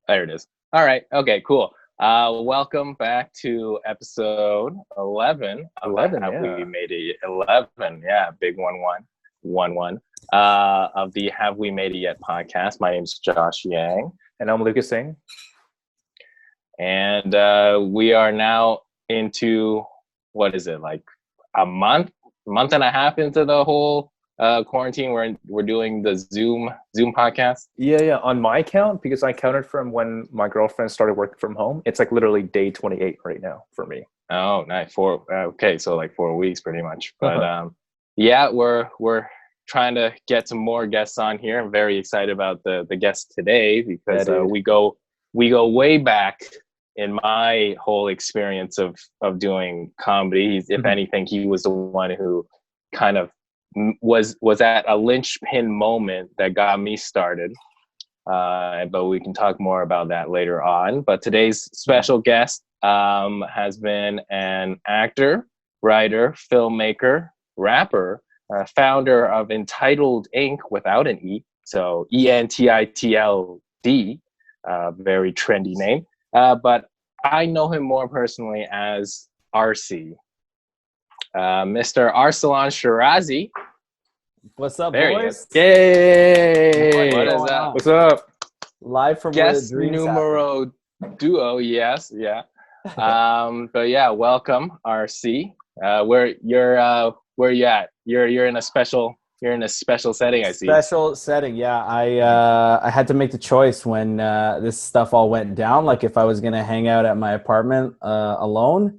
There it is. All right. Okay, cool. Welcome back to episode 11 of the 11, Have We yeah. Made It 11. Yeah, big 1-1. Of the Have We Made It Yet podcast. My name's Josh Yang. And I'm Lucas Singh. And we are now into, what is it, like a month and a half into the whole quarantine. We're doing the Zoom podcast. Yeah. On my count, because I counted from when my girlfriend started working from home, it's like literally day 28 right now for me. Oh, nice. Okay, so like 4 weeks pretty much. But yeah, we're trying to get some more guests on here. I'm very excited about the guest today because we go way back in my whole experience of doing comedy. If anything, he was the one who kind of was at a linchpin moment that got me started. But we can talk more about that later on. But today's special guest has been an actor, writer, filmmaker, rapper, founder of Entitled Inc. without an E, so Entitld, very trendy name. But I know him more personally as Arsy. Mr. Arsalan Shirazi. What's up, There boys? Yay! What is up? What's up? Live from Guest where the dreams numero duo, yes, yeah. But yeah, welcome, RC. Where you at? You're in a special setting, I see. Special setting, yeah. I had to make the choice when this stuff all went down. Like if I was gonna hang out at my apartment alone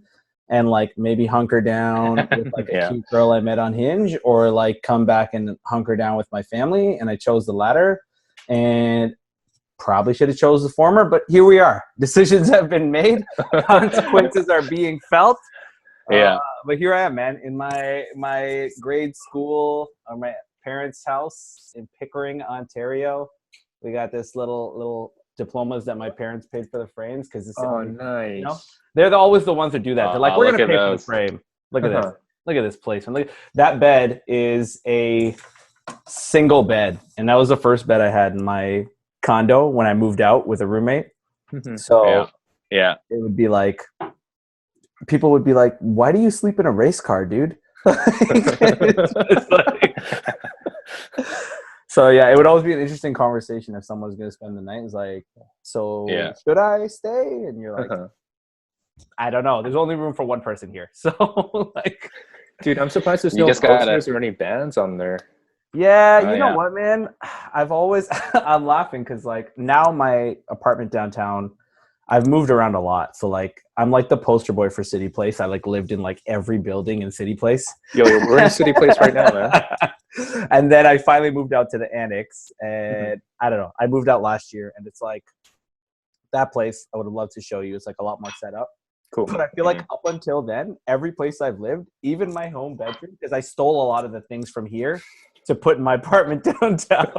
and like maybe hunker down with like a cute girl I met on Hinge, or like come back and hunker down with my family. And I chose the latter, and probably should have chose the former, but here we are. Decisions have been made. Consequences are being felt. Yeah. But here I am, man, in my grade school, or my parents' house in Pickering, Ontario. We got this little diplomas that my parents paid for the frames because it's Nice. You know, they're always the ones that do that. They're like, we're gonna pay for the frame. Look at this. Look at this placement. Look, that bed is a single bed, and that was the first bed I had in my condo when I moved out with a roommate. So yeah, it would be like, people would be like, why do you sleep in a race car, dude? So yeah, it would always be an interesting conversation if someone was going to spend the night. It's like, so should I stay? And you're like, I don't know. There's only room for one person here. So like, dude, I'm surprised there's no posters or any bands on there. Yeah, you know what, man? I'm laughing because like now my apartment downtown, I've moved around a lot. So like I'm like the poster boy for City Place. I like lived in like every building in City Place. Yo, we're in City Place right now, man. And then I finally moved out to the annex, and I don't know. I moved out last year, and it's like that place I would have loved to show you. It's like a lot more set up. Cool. But I feel like up until then, every place I've lived, even my home bedroom, because I stole a lot of the things from here to put in my apartment downtown.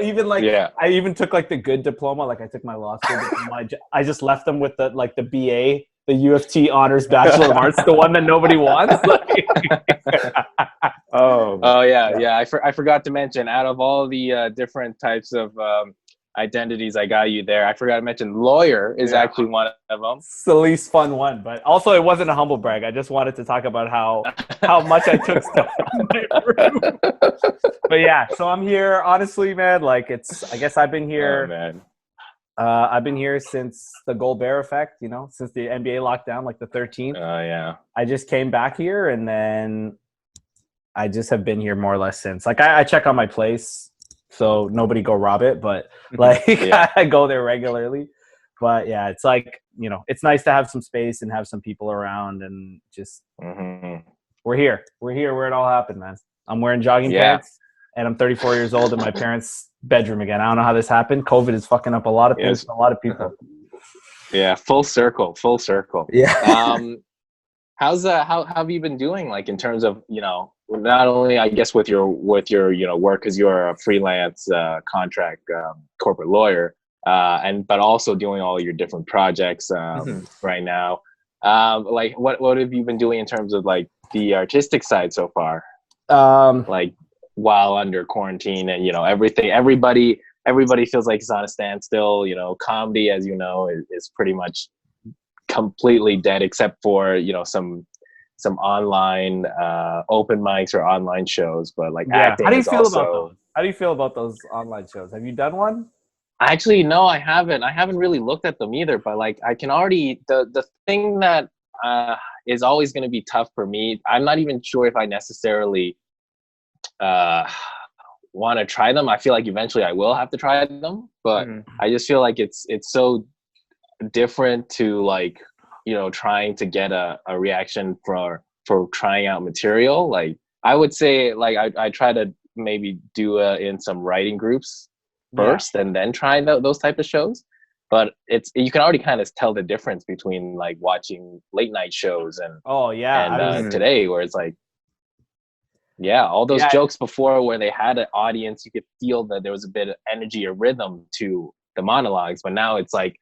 Even like, I even took like the good diploma. Like I took my law school diploma. I just left them with the BA, the U of T Honors Bachelor of Arts, the one that nobody wants. I forgot to mention, out of all the different types of identities I got you there, I forgot to mention lawyer is actually one of them. It's the least fun one, but also it wasn't a humble brag. I just wanted to talk about how much I took stuff out of my room. But yeah, so I'm here. Honestly, man, like I guess I've been here. Oh, man. I've been here since the Gobert effect, since the NBA lockdown, like the 13th. I just came back here, and then I just have been here more or less since. Like I check on my place, so nobody go rob it, but like I go there regularly. But yeah, it's like, it's nice to have some space and have some people around, and just we're here where it all happened, man. I'm wearing jogging pants, and I'm 34 years old in my parents' bedroom again. I don't know how this happened. COVID is fucking up a lot of things for a lot of people. Yeah, full circle. Yeah. How have you been doing, like in terms of, not only I guess with your work, because you're a freelance contract corporate lawyer, but also doing all your different projects right now. Like what have you been doing in terms of like the artistic side so far? Like while under quarantine and everybody everybody feels like it's on a standstill. You know, comedy, as you know, is pretty much completely dead, except for, you know, some online open mics or online shows. But like acting, how do you feel also, about those? How do you feel about those online shows? Have you done one? Actually, no, I haven't. I haven't really looked at them either. But like, I can already, the thing that is always going to be tough for me. I'm not even sure if I necessarily want to try them. I feel like eventually I will have to try them, but I just feel like it's so different to, like, you know, trying to get a reaction for trying out material. Like, I would say, like, I try to maybe do in some writing groups first and then try those type of shows. But you can already kind of tell the difference between like watching late night shows and today, where it's like, all those jokes before where they had an audience, you could feel that there was a bit of energy or rhythm to the monologues. But now it's like,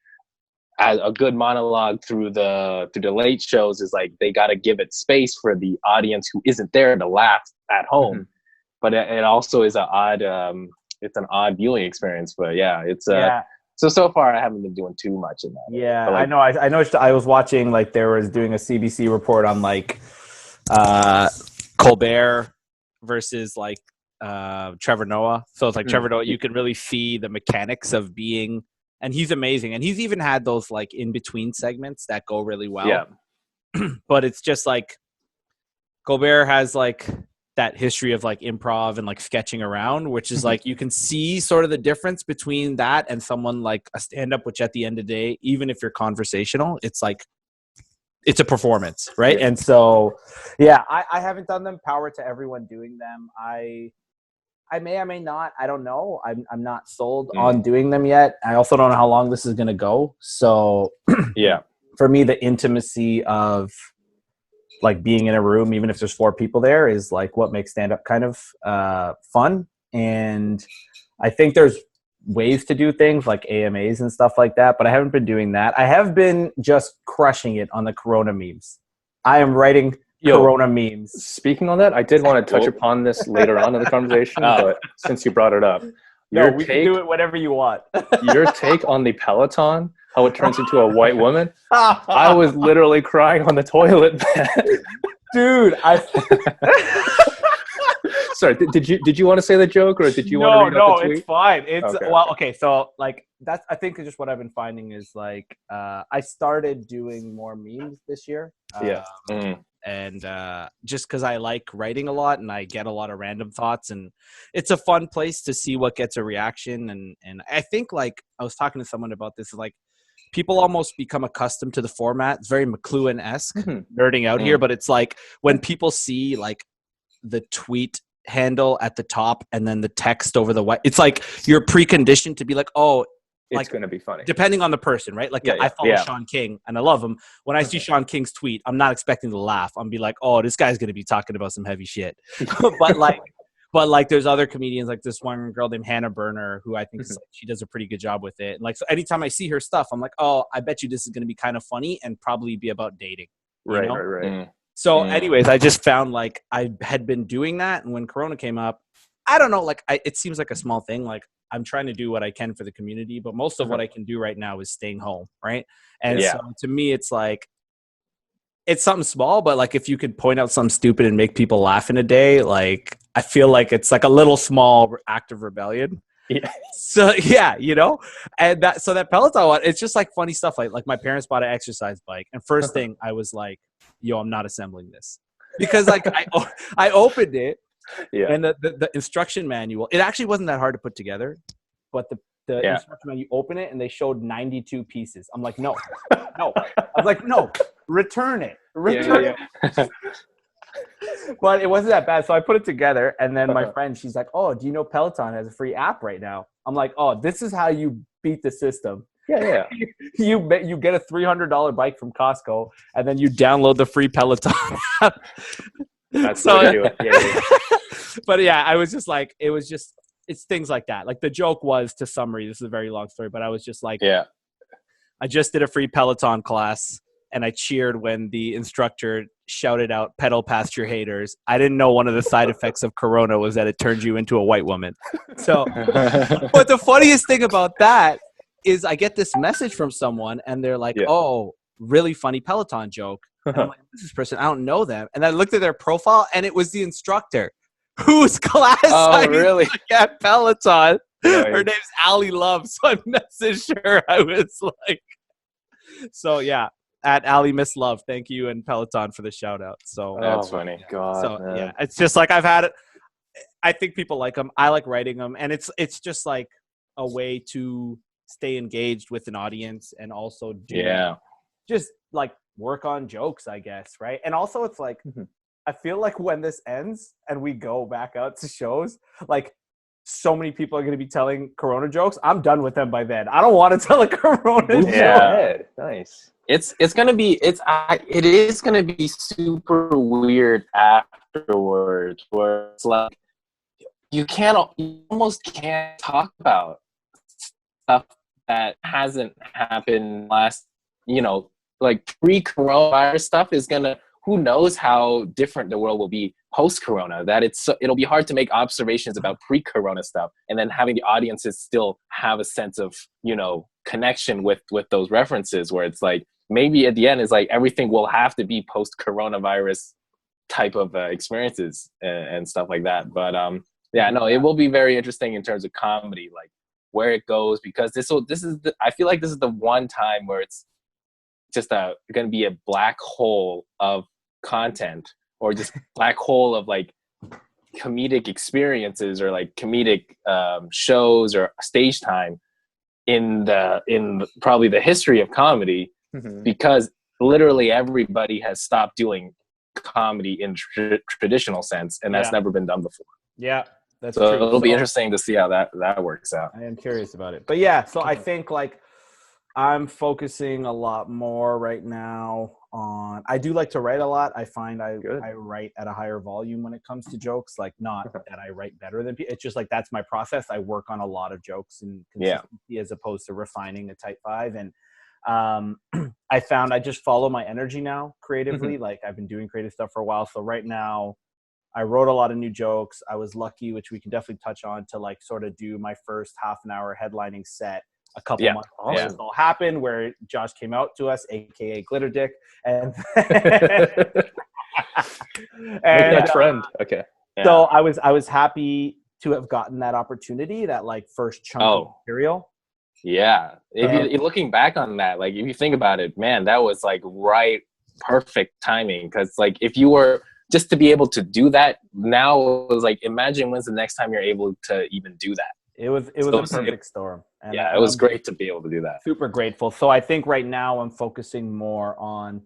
a good monologue through the late shows is like, they got to give it space for the audience who isn't there to laugh at home. But it also is an odd viewing experience. But so far I haven't been doing too much in that. Yeah, like, I know. I noticed. I was watching, like, there was doing a CBC report on like Colbert versus like Trevor Noah. So it's like Trevor Noah, you can really see the mechanics of being, and he's amazing. And he's even had those like in between segments that go really well. Yeah. But it's just like Colbert has like that history of like improv and like sketching around, which is like, you can see sort of the difference between that and someone like a stand-up, which at the end of the day, even if you're conversational, it's like, it's a performance, right? And so, I haven't done them. Power to everyone doing them. I may or may not. I don't know. I'm not sold on doing them yet. I also don't know how long this is going to go. So for me, the intimacy of like being in a room, even if there's 4 people there, is like what makes stand-up kind of fun. And I think there's ways to do things like AMAs and stuff like that, but I haven't been doing that. I have been just crushing it on the Corona memes. I am writing Corona memes. Speaking on that, I did want to touch upon this later on in the conversation, but since you brought it up, we can do it whatever you want. Your take on the Peloton, how it turns into a white woman. I was literally crying on the toilet bed. Dude, Sorry, did you want to say the joke, or did you want to read out the tweet? It's fine. It's okay. So like, that's, I think, just what I've been finding is like, I started doing more memes this year. And just because I like writing a lot and I get a lot of random thoughts, and it's a fun place to see what gets a reaction. And I think, like, I was talking to someone about this, like, people almost become accustomed to the format. It's very McLuhan-esque, nerding out here, but it's like when people see like the tweet handle at the top and then the text over the white, it's like you're preconditioned to be like, oh, it's going to be funny. Depending on the person, right? Like, I follow Sean King and I love him. When I see Sean King's tweet, I'm not expecting to laugh. I'm be like, oh, this guy's going to be talking about some heavy shit. But like there's other comedians, like this one girl named Hannah Berner, who I think is, like, she does a pretty good job with it. And like, so anytime I see her stuff, I'm like, oh, I bet you this is going to be kind of funny and probably be about dating. Right. So anyways, I just found like I had been doing that. And when Corona came up, I don't know, like it seems like a small thing. Like, I'm trying to do what I can for the community, but most of what I can do right now is staying home. Right. And so to me, it's like, it's something small, but like, if you could point out something stupid and make people laugh in a day, like, I feel like it's like a little small act of rebellion. So and that Peloton one, it's just like funny stuff. Like my parents bought an exercise bike, and first thing I was like, yo, I'm not assembling this, because like I opened it. And the instruction manual, it actually wasn't that hard to put together, but the instruction manual, you open it and they showed 92 pieces. I'm like, no. I was like, no, return it. But it wasn't that bad. So I put it together, and then my friend, she's like, oh, do you know Peloton has a free app right now? I'm like, oh, this is how you beat the system. You get a $300 bike from Costco, and then you download the free Peloton app. That's the way to do it. But I was just like, it's things like that. Like, the joke was, to summary, this is a very long story, but I was just like, I just did a free Peloton class, and I cheered when the instructor shouted out pedal past your haters. I didn't know one of the side effects of Corona was that it turns you into a white woman. So, but the funniest thing about that is I get this message from someone and they're like, oh, really funny Peloton joke. And I'm like, who's this person? I don't know them. And I looked at their profile and it was the instructor whose class I used to get Peloton. Nice. Her name's Ali Love. So I messaged her. I was like, so yeah, at Ali Miss Love. Thank you and Peloton for the shout out. So that's funny. God, so man. yeah, it's just like I've had it. I think people like them. I like writing them. And it's just like a way to stay engaged with an audience and also just like work on jokes, I guess, right? And also it's like I feel like when this ends and we go back out to shows, like so many people are going to be telling Corona jokes. I'm done with them by then. I don't want to tell a Corona joke. Nice. It is going to be super weird afterwards, where it's like you almost can't talk about stuff that hasn't happened last, like pre-coronavirus stuff is gonna, who knows how different the world will be post-corona, that it'll be hard to make observations about pre-corona stuff and then having the audiences still have a sense of, connection with those references, where it's like, maybe at the end is like everything will have to be post-coronavirus type of experiences and stuff like that. But it will be very interesting in terms of comedy, like where it goes, because I feel like this is the one time where it's just going to be a black hole of content, or just black hole of like comedic experiences, or like comedic shows or stage time in probably the history of comedy, because literally everybody has stopped doing comedy in traditional sense, and that's never been done before. Yeah. That's so true. It'll be interesting to see how that works out. I am curious about it. But yeah, so I think like I'm focusing a lot more right now on, I do like to write a lot. I find I write at a higher volume when it comes to jokes, like not that I write better than people. It's just like, that's my process. I work on a lot of jokes and consistency as opposed to refining a type 5. And I found I just follow my energy now creatively. Like I've been doing creative stuff for a while. So right now, I wrote a lot of new jokes. I was lucky, which we can definitely touch on, to like sort of do my first half an hour headlining set a couple months before this all happened, where Josh came out to us, aka Glitter Dick, and a trend. Okay. Yeah. So I was happy to have gotten that opportunity, that like first chunk of material. Yeah. If you're looking back on that, like if you think about it, man, that was like perfect timing, because like if you were just to be able to do that now, it was like, imagine when's the next time you're able to even do that. It was a perfect storm. And it was great to be able to do that. Super grateful. So I think right now I'm focusing more on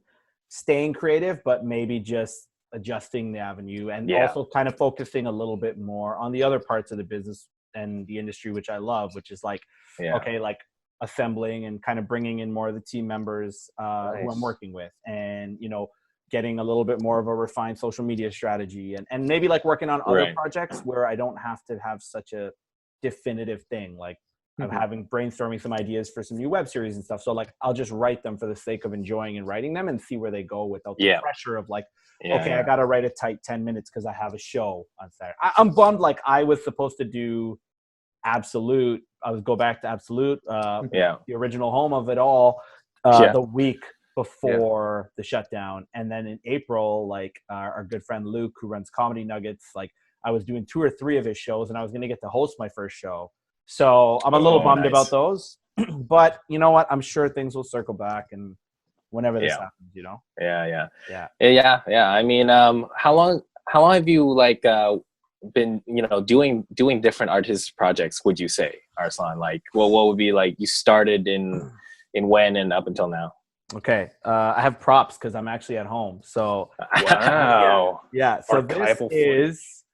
staying creative, but maybe just adjusting the avenue, and also kind of focusing a little bit more on the other parts of the business and the industry, which I love, which is like, like assembling and kind of bringing in more of the team members who I'm working with, and, getting a little bit more of a refined social media strategy, and maybe like working on other projects where I don't have to have such a definitive thing. Like I'm brainstorming some ideas for some new web series and stuff. So like, I'll just write them for the sake of enjoying and writing them, and see where they go without the pressure of like, I got to write a tight 10 minutes because I have a show on Saturday. I'm bummed. Like I was supposed to do Absolute. I would go back to Absolute, the original home of it all, the week before the shutdown. And then in April, like our good friend Luke, who runs Comedy Nuggets, like I was doing 2 or 3 of his shows, and I was going to get to host my first show. So I'm a little bummed about those, but you know what? I'm sure things will circle back, and whenever this happens, Yeah. I mean, how long have you like been, doing different artist projects, would you say, Arsalan? Like, what would be like, you started in when and up until now? Okay. I have props because I'm actually at home. So wow. Yeah. So this is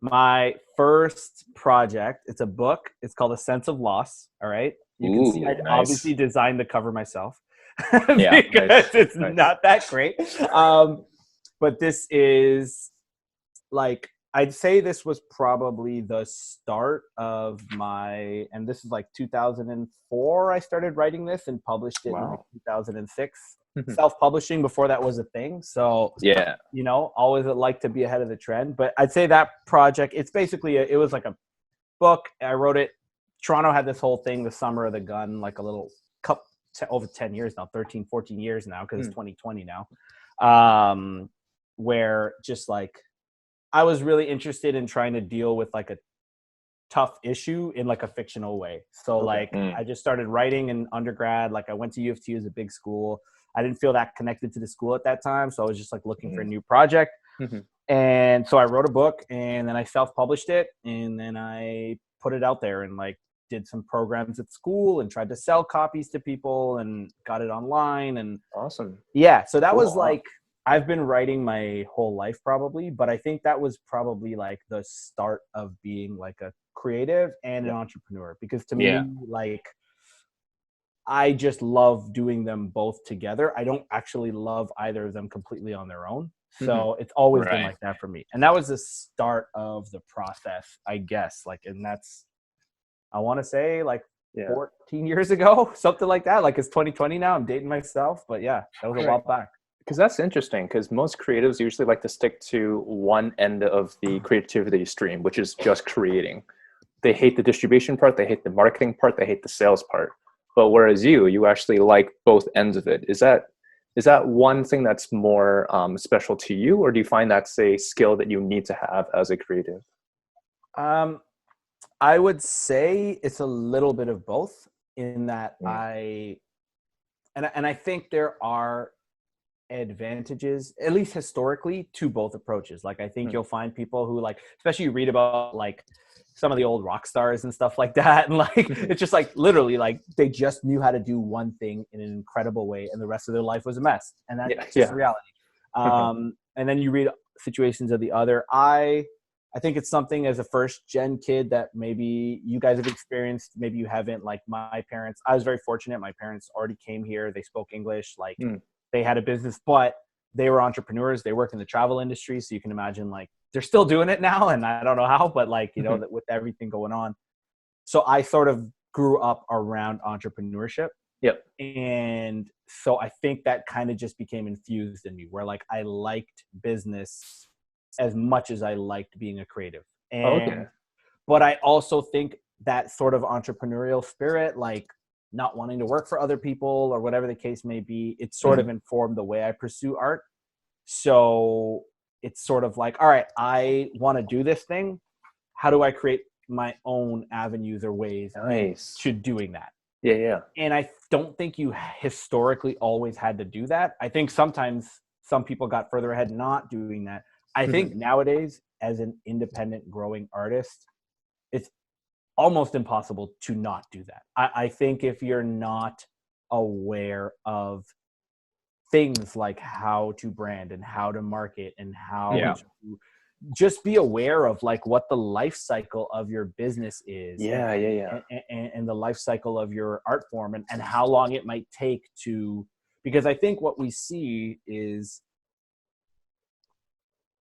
my first project. It's a book. It's called A Sense of Loss. All right. You can see I obviously designed the cover myself because it's not that great. But this is like I'd say this was probably the start of my, and this is like 2004. I started writing this and published it in like 2006. Self-publishing before that was a thing. So yeah, you know, always like to be ahead of the trend. But I'd say that project, it's basically it was like a book. I wrote it. Toronto had this whole thing, the Summer of the Gun, like a little cup over 10 years now, 13, 14 years now, because it's 2020 now. Where just like I was really interested in trying to deal with like a tough issue in like a fictional way. So I just started writing in undergrad. Like I went to U of T, as a big school. I didn't feel that connected to the school at that time. So I was just like looking for a new project. And so I wrote a book and then I self-published it. And then I put it out there and like did some programs at school and tried to sell copies to people and got it online. And awesome. Yeah. So that was like, I've been writing my whole life probably, but I think that was probably like the start of being like a creative and an entrepreneur, because to me, like, I just love doing them both together. I don't actually love either of them completely on their own. So it's always been like that for me. And that was the start of the process, I guess. Like, and that's, I want to say like 14 years ago, something like that. Like it's 2020 now. I'm dating myself, but yeah, that was a while back. Because that's interesting, because most creatives usually like to stick to one end of the creativity stream, which is just creating. They hate the distribution part, they hate the marketing part, they hate the sales part. But whereas you actually like both ends of it. Is that one thing that's more special to you, or do you find that's a skill that you need to have as a creative? I would say it's a little bit of both, in that I think there are advantages, at least historically, to both approaches. Like I think you'll find people who like, especially you read about like some of the old rock stars and stuff like that, and like it's just like literally like they just knew how to do one thing in an incredible way and the rest of their life was a mess, and that's just reality. And then you read situations of the other. I think it's something as a first gen kid that maybe you guys have experienced, maybe you haven't. Like my parents, I was very fortunate. My parents already came here, they spoke English, like they had a business, but they were entrepreneurs. They work in the travel industry. So you can imagine like they're still doing it now. And I don't know how, but like, you know, that with everything going on. So I sort of grew up around entrepreneurship. Yep. And so I think that kind of just became infused in me, where like I liked business as much as I liked being a creative. And, but I also think that sort of entrepreneurial spirit, like not wanting to work for other people or whatever the case may be, it sort of informed the way I pursue art. So it's sort of like, all right, I want to do this thing. How do I create my own avenues or ways to doing that? Yeah. And I don't think you historically always had to do that. I think sometimes some people got further ahead not doing that. I think nowadays, as an independent growing artist, it's almost impossible to not do that. I think if you're not aware of things like how to brand and how to market and how to just be aware of like what the life cycle of your business is. And the life cycle of your art form and how long it might take to, because I think what we see is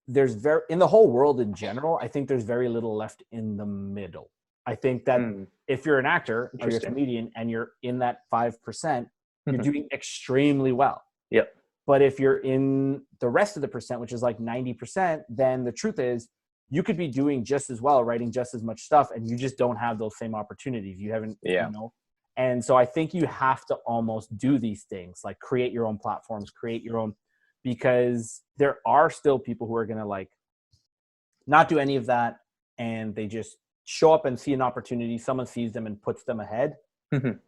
there's in the whole world in general, I think there's very little left in the middle. I think that if you're an actor or you're a comedian and you're in that 5%, you're doing extremely well. Yep. But if you're in the rest of the percent, which is like 90%, then the truth is you could be doing just as well, writing just as much stuff, and you just don't have those same opportunities. You haven't, you know? And so I think you have to almost do these things, like create your own platforms, create your own, because there are still people who are going to like not do any of that. And they just show up and see an opportunity. Someone sees them and puts them ahead.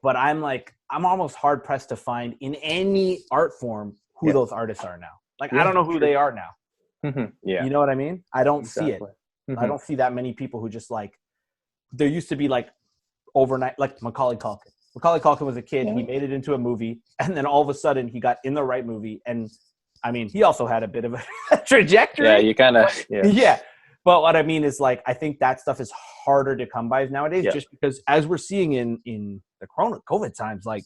But I'm like, I'm almost hard pressed to find in any art form who those artists are now. Like, I don't know who they are now. You know what I mean? I don't see it. I don't see that many people who just like, there used to be like overnight, like Macaulay Culkin. Macaulay Culkin was a kid. He made it into a movie. And then all of a sudden he got in the right movie. And I mean, he also had a bit of a trajectory. Yeah, you kind of, But what I mean is like, I think that stuff is harder to come by nowadays just because as we're seeing in the COVID times, like,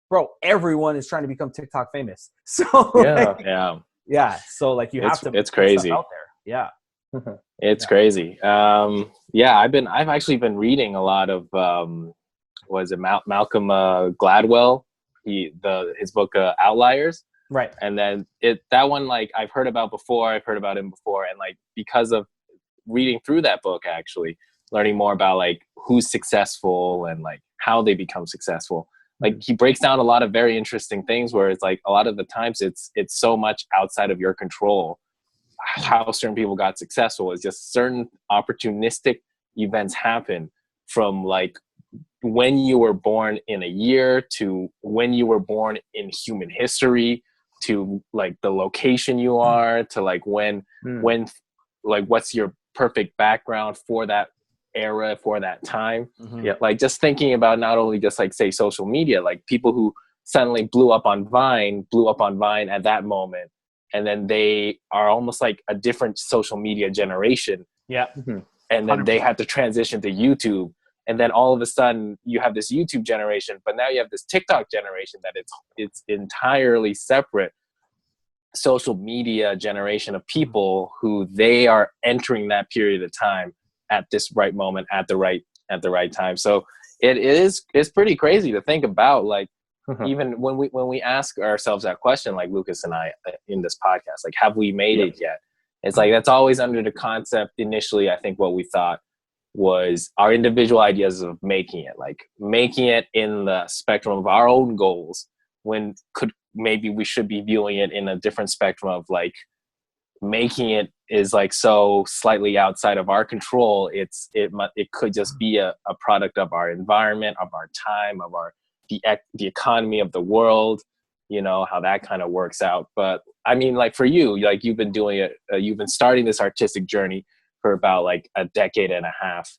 bro, everyone is trying to become TikTok famous. So so like you have to. It's crazy out there. It's crazy. I've actually been reading a lot of was it Malcolm Gladwell, his book Outliers. Right. And then that one, like, I've heard about him before, and like because of reading through that book, actually learning more about like who's successful and like how they become successful. Like he breaks down a lot of very interesting things where it's like a lot of the times it's so much outside of your control how certain people got successful. Is just certain opportunistic events happen from like when you were born in a year to when you were born in human history to like the location you are to like when like what's your perfect background for that era, for that time. Like just thinking about not only just like say social media, like people who suddenly blew up on Vine at that moment, and then they are almost like a different social media generation. And then 100%. They had to transition to YouTube, and then all of a sudden you have this YouTube generation, but now you have this TikTok generation that it's entirely separate social media generation of people who they are entering that period of time at this right moment at the right time. So it's pretty crazy to think about, like even when we ask ourselves that question, like Lucas and I in this podcast, like have we made it yet? It's like that's always under the concept initially. I think what we thought was our individual ideas of making it in the spectrum of our own goals, when maybe we should be viewing it in a different spectrum of like making it is like so slightly outside of our control. It could just be a product of our environment, of our time, of the economy of the world, you know, how that kind of works out. But I mean, like for you, like you've been doing it, you've been starting this artistic journey for about like a decade and a half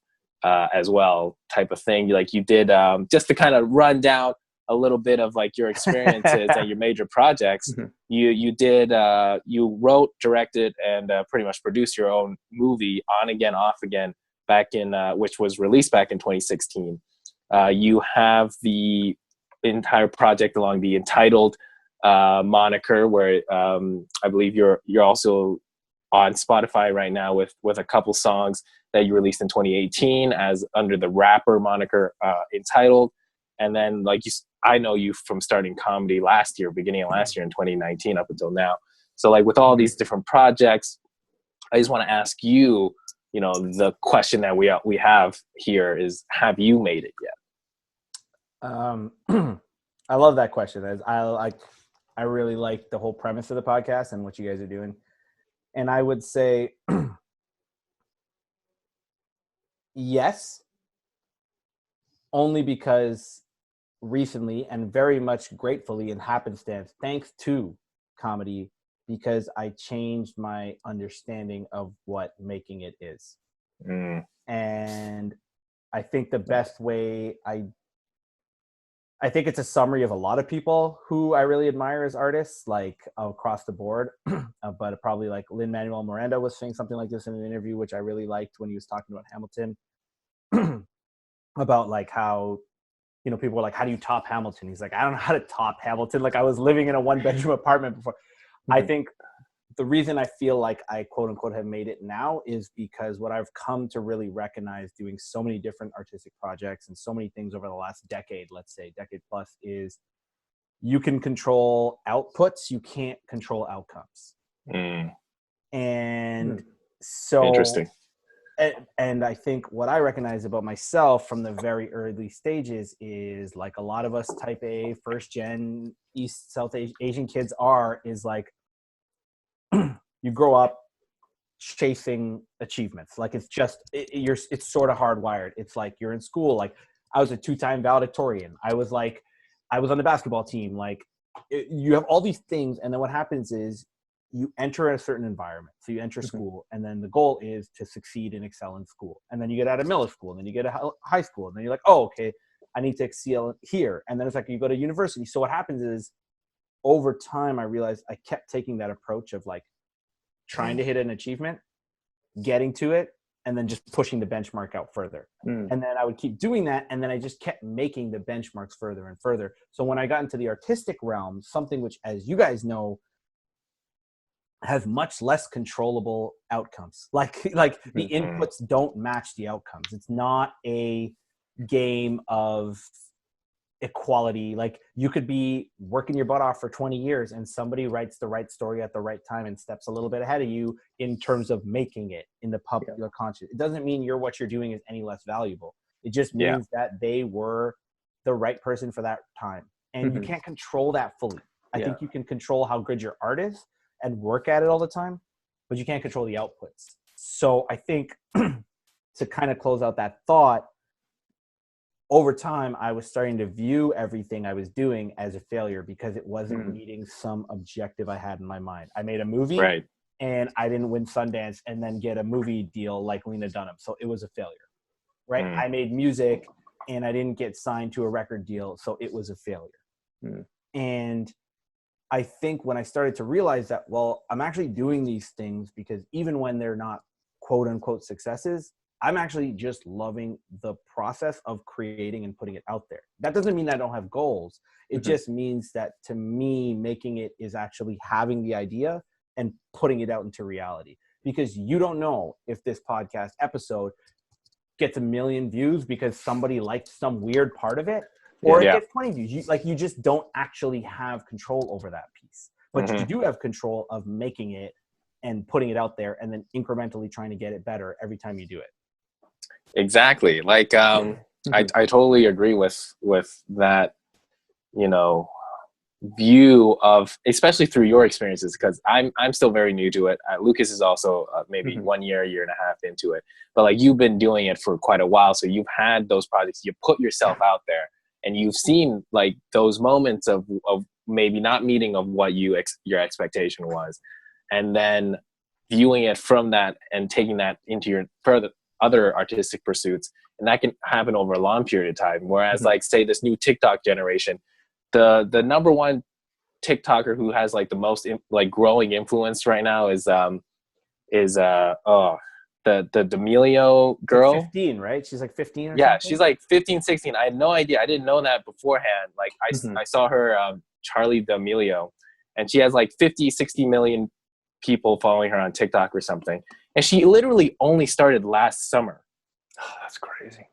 as well, type of thing. Like you did, just to kind of run down a little bit of like your experiences and your major projects. You wrote, directed, and pretty much produced your own movie, On Again, Off Again, back in which was released back in 2016. You have the entire project along the Entitled moniker, where I believe you're also on Spotify right now with a couple songs that you released in 2018 as under the rapper moniker Entitled. And then like I know you from starting comedy beginning of last year in 2019 up until now. So like with all these different projects, I just want to ask you, you know, the question that we have here is, have you made it yet? I love that question. I really like the whole premise of the podcast and what you guys are doing. And I would say yes, only because recently, and very much gratefully and happenstance, thanks to comedy, because I changed my understanding of what making it is. And I think the best way, I think it's a summary of a lot of people who I really admire as artists, like across the board. But probably like Lin-Manuel Miranda was saying something like this in an interview, which I really liked when he was talking about Hamilton, about like how, you know, people were like, how do you top Hamilton? He's like, I don't know how to top Hamilton. Like I was living in a 1-bedroom apartment before. I think the reason I feel like I quote unquote have made it now is because what I've come to really recognize doing so many different artistic projects and so many things over the last decade, let's say decade plus, is you can control outputs, you can't control outcomes. And so interesting. And I think what I recognize about myself from the very early stages is, like a lot of us type A, first gen East South Asian kids is like, you grow up chasing achievements. Like it's just, it's sort of hardwired. It's like you're in school. Like I was a 2-time valedictorian. I was on the basketball team. Like you have all these things. And then what happens is you enter a certain environment. So you enter school, and then the goal is to succeed and excel in school. And then you get out of middle school, and then you get to high school, and then you're like, oh, okay, I need to excel here. And then it's like you go to university. So what happens is, over time, I realized I kept taking that approach of like trying to hit an achievement, getting to it, and then just pushing the benchmark out further. And then I would keep doing that, and then I just kept making the benchmarks further and further. So when I got into the artistic realm, something which, as you guys know, has much less controllable outcomes. Like the inputs don't match the outcomes. It's not a game of equality. Like you could be working your butt off for 20 years and somebody writes the right story at the right time and steps a little bit ahead of you in terms of making it in the popular conscious. It doesn't mean what you're doing is any less valuable. It just means that they were the right person for that time. And you can't control that fully. I think you can control how good your art is and work at it all the time, but you can't control the outputs. So I think to kind of close out that thought, over time, I was starting to view everything I was doing as a failure because it wasn't meeting some objective I had in my mind. I made a movie and I didn't win Sundance and then get a movie deal like Lena Dunham. So it was a failure, right? I made music and I didn't get signed to a record deal. So it was a failure. And I think when I started to realize that, well, I'm actually doing these things because even when they're not quote unquote successes, I'm actually just loving the process of creating and putting it out there. That doesn't mean I don't have goals. It just means that to me, making it is actually having the idea and putting it out into reality. Because you don't know if this podcast episode gets 1 million views because somebody liked some weird part of it, or it gets 20 views. You just don't actually have control over that piece. But you do have control of making it and putting it out there and then incrementally trying to get it better every time you do it. Exactly. Like, I totally agree with that, view of, especially through your experiences, because I'm still very new to it. Lucas is also maybe 1 year, year and a half into it, but like you've been doing it for quite a while. So you've had those projects, you put yourself out there and you've seen like those moments of maybe not meeting of what your expectation was. And then viewing it from that and taking that into your further other artistic pursuits, and that can happen over a long period of time. Whereas like say this new TikTok generation, the number one TikToker who has like the most growing influence right now is the D'Amelio girl. Like 15, right? She's like 15 or yeah, something? She's like 15, 16. I had no idea. I didn't know that beforehand. Like I saw her Charlie D'Amelio, and she has like 50, 60 million people following her on TikTok or something. And she literally only started last summer. Oh, that's crazy.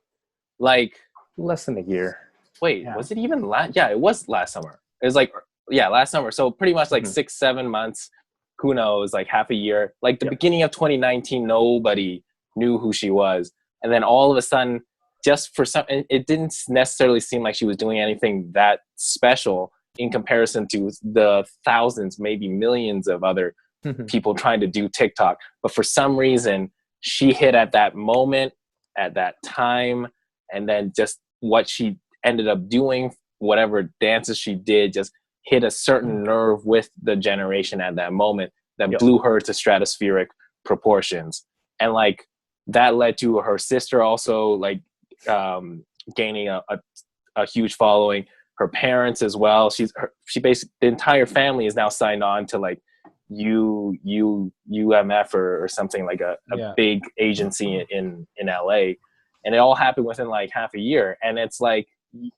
Like less than a year. Wait, was it even last? Yeah, it was last summer. It was like, last summer. So pretty much like 6-7 months, who knows, like half a year. Like the beginning of 2019, nobody knew who she was. And then all of a sudden, just for some, it didn't necessarily seem like she was doing anything that special in comparison to the thousands, maybe millions of other people trying to do TikTok. But for some reason, she hit at that moment, at that time, and then just what she ended up doing, whatever dances she did, just hit a certain nerve with the generation at that moment that blew her to stratospheric proportions. And like that led to her sister also like gaining a huge following, her parents as well. She basically, the entire family is now signed on to like UMF or something, like a big agency in LA. And it all happened within like half a year. And it's like,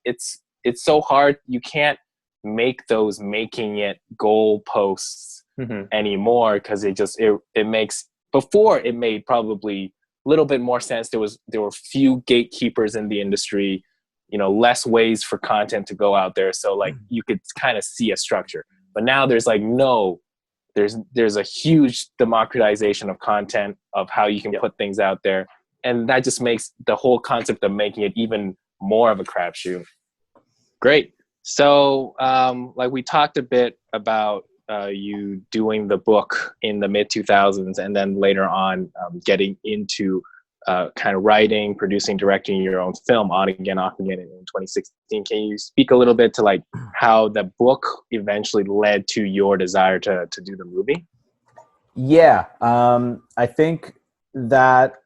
it's so hard. You can't make those making it goal posts anymore, because it makes, before it made probably a little bit more sense. There were few gatekeepers in the industry, less ways for content to go out there. So like you could kind of see a structure. But now there's like there's a huge democratization of content, of how you can put things out there. And that just makes the whole concept of making it even more of a crapshoot. Great. So like we talked a bit about you doing the book in the mid 2000s, and then later on getting into kind of writing, producing, directing your own film, On Again, Off Again, in 2016. Can you speak a little bit to like how the book eventually led to your desire to do the movie? Yeah, I think that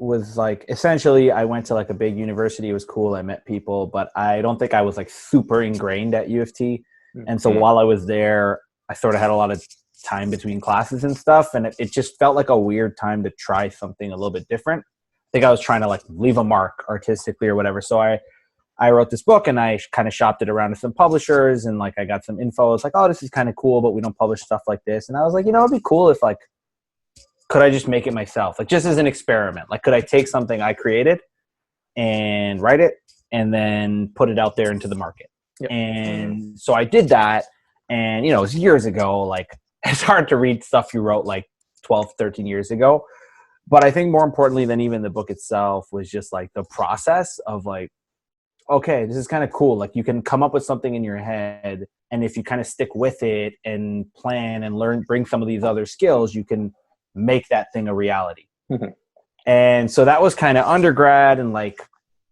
was like, essentially I went to like a big university. It was cool. I met people, but I don't think I was like super ingrained at U of T. And so while I was there, I sort of had a lot of time between classes and stuff. And it just felt like a weird time to try something a little bit different. I think I was trying to like leave a mark artistically or whatever. So I I wrote this book and I kind of shopped it around to some publishers and like I got some info. It's like, oh, this is kind of cool, but we don't publish stuff like this. And I was like, it'd be cool if like, could I just make it myself? Like just as an experiment, like could I take something I created and write it and then put it out there into the market? Yep. And so I did that. And, it was years ago, like it's hard to read stuff you wrote like 12, 13 years ago. But I think more importantly than even the book itself was just like the process of like, okay, this is kind of cool. Like you can come up with something in your head. And if you kind of stick with it and plan and learn, bring some of these other skills, you can make that thing a reality. Mm-hmm. And so that was kind of undergrad. And like,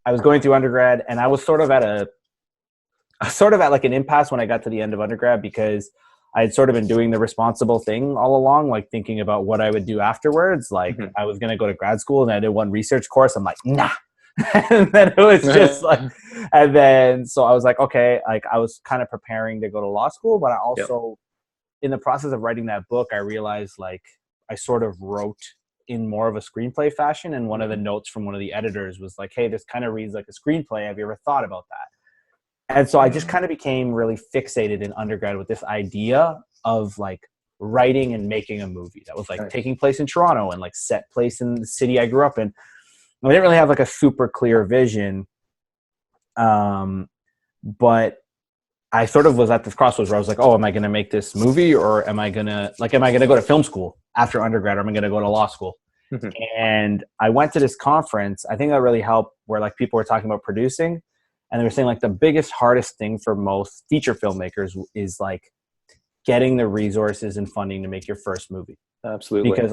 I was going through undergrad and I was sort of at like an impasse when I got to the end of undergrad because I had sort of been doing the responsible thing all along, like thinking about what I would do afterwards. Like I was going to go to grad school and I did one research course. I'm like, nah. And then it was just like, and then, so I was like, okay, like I was kind of preparing to go to law school, but I also, in the process of writing that book, I realized like I sort of wrote in more of a screenplay fashion. And one of the notes from one of the editors was like, hey, this kind of reads like a screenplay. Have you ever thought about that? And so I just kind of became really fixated in undergrad with this idea of like writing and making a movie that was like taking place in Toronto and like set place in the city I grew up in. I didn't really have like a super clear vision. But I sort of was at this crossroads where I was like, oh, am I going to make this movie or am I going to go to film school after undergrad or am I going to go to law school? Mm-hmm. And I went to this conference. I think that really helped where like people were talking about producing and they were saying like the biggest, hardest thing for most feature filmmakers is like getting the resources and funding to make your first movie. Absolutely. Because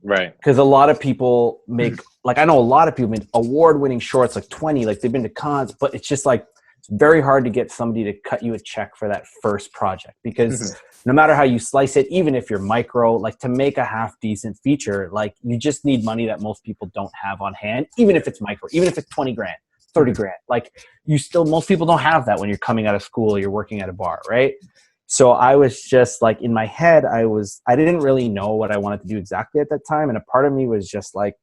right. Because a lot of people make like I know a lot of people make award-winning shorts like 20, like they've been to cons, but it's just like it's very hard to get somebody to cut you a check for that first project because no matter how you slice it, even if you're micro, like to make a half decent feature, like you just need money that most people don't have on hand, even if it's micro, even if it's 20 grand, 30 grand, like most people don't have that when you're coming out of school or you're working at a bar, right? So I was just like in my head, I didn't really know what I wanted to do exactly at that time. And a part of me was just like,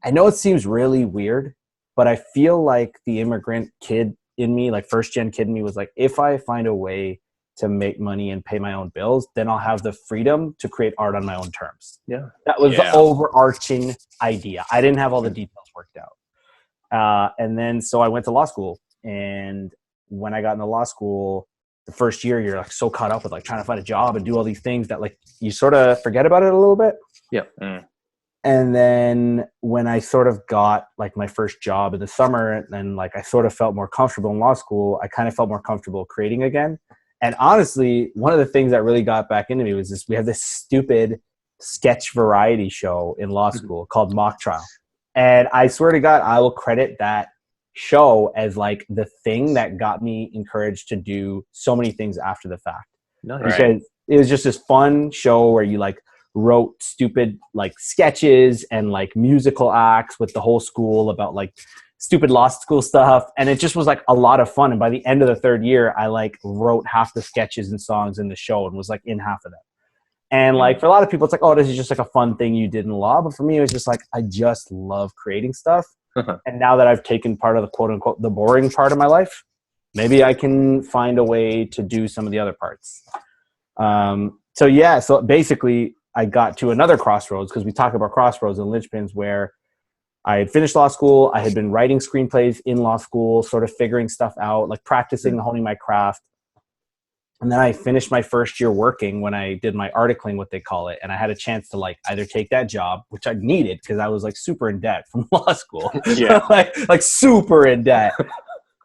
I know it seems really weird, but I feel like the immigrant kid in me, like first gen kid in me was like, if I find a way to make money and pay my own bills, then I'll have the freedom to create art on my own terms. Yeah. That was the overarching idea. I didn't have all the details worked out. And then, so I went to law school. And when I got into law school, the first year you're like so caught up with like trying to find a job and do all these things that like you sort of forget about it a little bit. Yeah. And then when I sort of got like my first job in the summer and like I sort of felt more comfortable in law school, I kind of felt more comfortable creating again. And honestly, one of the things that really got back into me was this, we have this stupid sketch variety show in law school called Mock Trial. And I swear to God, I will credit that show as like the thing that got me encouraged to do so many things after the fact. Nice. Because it was just this fun show where you like wrote stupid like sketches and like musical acts with the whole school about like stupid law school stuff. And it just was like a lot of fun. And by the end of the third year, I like wrote half the sketches and songs in the show and was like in half of them. And like for a lot of people, it's like, oh, this is just like a fun thing you did in law. But for me, it was just like, I just love creating stuff. And now that I've taken part of the quote unquote, the boring part of my life, maybe I can find a way to do some of the other parts. So basically I got to another crossroads because we talk about crossroads and linchpins where I had finished law school. I had been writing screenplays in law school, sort of figuring stuff out, like practicing, honing my craft. And then I finished my first year working when I did my articling, what they call it. And I had a chance to like either take that job, which I needed because I was like super in debt from law school, like super in debt.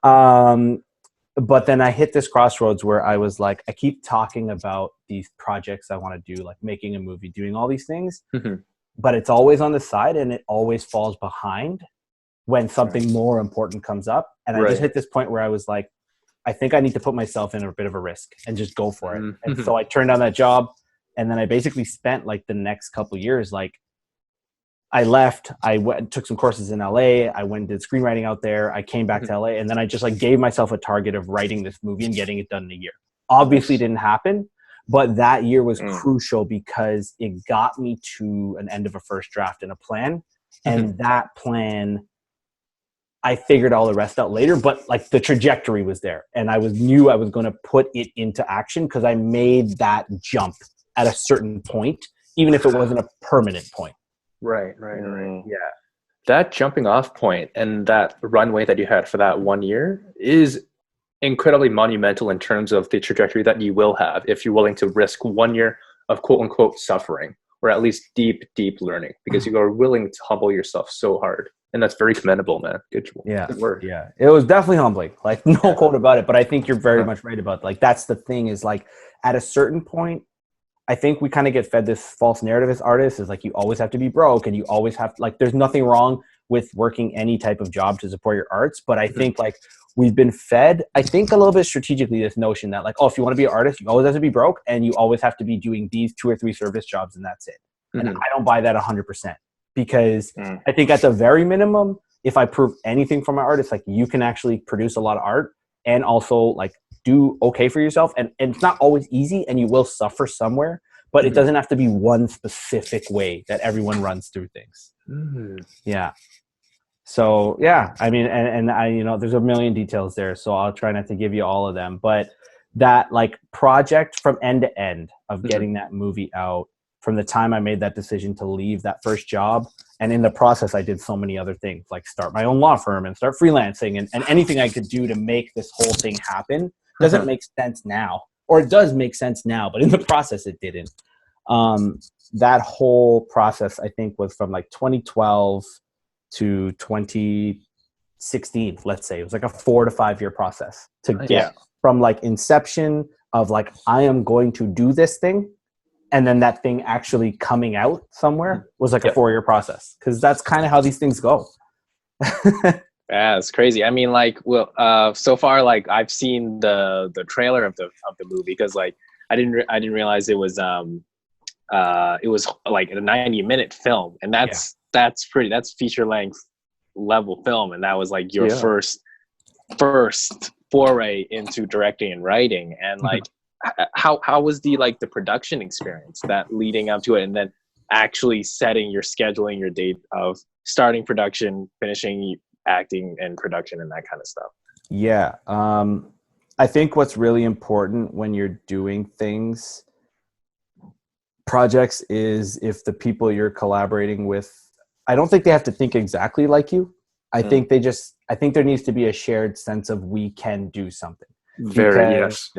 But then I hit this crossroads where I was like, I keep talking about these projects I want to do, like making a movie, doing all these things, but it's always on the side and it always falls behind when something more important comes up. And I just hit this point where I was like, I think I need to put myself in a bit of a risk and just go for it. And so I turned down that job. And then I basically spent like the next couple of years, like I left, I went, took some courses in LA. I went and did screenwriting out there. I came back to LA and then I just like gave myself a target of writing this movie and getting it done in a year. Obviously it didn't happen, but that year was crucial because it got me to an end of a first draft and a plan. And that plan I figured all the rest out later, but like the trajectory was there, and knew I was going to put it into action because I made that jump at a certain point, even if it wasn't a permanent point. Right. Yeah. That jumping off point and that runway that you had for that 1 year is incredibly monumental in terms of the trajectory that you will have if you're willing to risk 1 year of quote unquote suffering, or at least deep learning, because you are willing to humble yourself so hard. And that's very commendable, man. Good work. Yeah. It was definitely humbling. Like, no quote about it. But I think you're very much right about, like, that's the thing is, like, at a certain point, I think we kind of get fed this false narrative as artists is like, you always have to be broke and you always have to, like, there's nothing wrong with working any type of job to support your arts. But I think like we've been fed, I think a little bit strategically, this notion that like, oh, if you want to be an artist, you always have to be broke and you always have to be doing these 2 or 3 service jobs and that's it. And I don't buy that 100%. Because I think at the very minimum, if I prove anything from my artist, like you can actually produce a lot of art and also like do okay for yourself. And it's not always easy and you will suffer somewhere, but it doesn't have to be one specific way that everyone runs through things. Yeah. So yeah, I mean, and I, you know, there's a million details there, so I'll try not to give you all of them, but that like project from end to end of getting that movie out, from the time I made that decision to leave that first job. And in the process, I did so many other things, like start my own law firm and start freelancing and anything I could do to make this whole thing happen. Doesn't make sense now, or it does make sense now, but in the process, it didn't. That whole process, I think, was from like 2012 to 2016, let's say. It was like a 4 to 5 year process to get from like inception of like, I am going to do this thing, and then that thing actually coming out somewhere was like a 4 year process, because that's kind of how these things go. Yeah, it's crazy. I mean, like, well, so far, like, I've seen the trailer of the movie, because like I didn't realize it was like a 90-minute film, and that's feature length level film, and that was like your first foray into directing and writing, and like. How was the production experience that leading up to it, and then actually setting your scheduling, your date of starting production, finishing acting and production and that kind of stuff? Yeah. I think what's really important when you're doing projects is if the people you're collaborating with, I don't think they have to think exactly like you. I think there needs to be a shared sense of we can do something. Yes.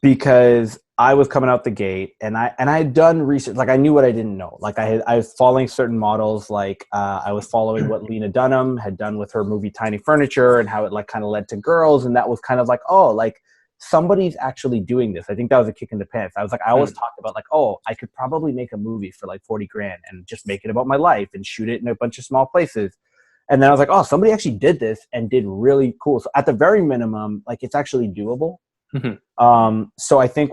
Because I was coming out the gate and I had done research, like I knew what I didn't know. Like I was following certain models, like I was following what Lena Dunham had done with her movie Tiny Furniture and how it like kind of led to Girls. And that was kind of like, oh, like somebody's actually doing this. I think that was a kick in the pants. I was like, I always talked about like, oh, I could probably make a movie for like 40 grand and just make it about my life and shoot it in a bunch of small places. And then I was like, oh, somebody actually did this and did really cool. So at the very minimum, like it's actually doable. So I think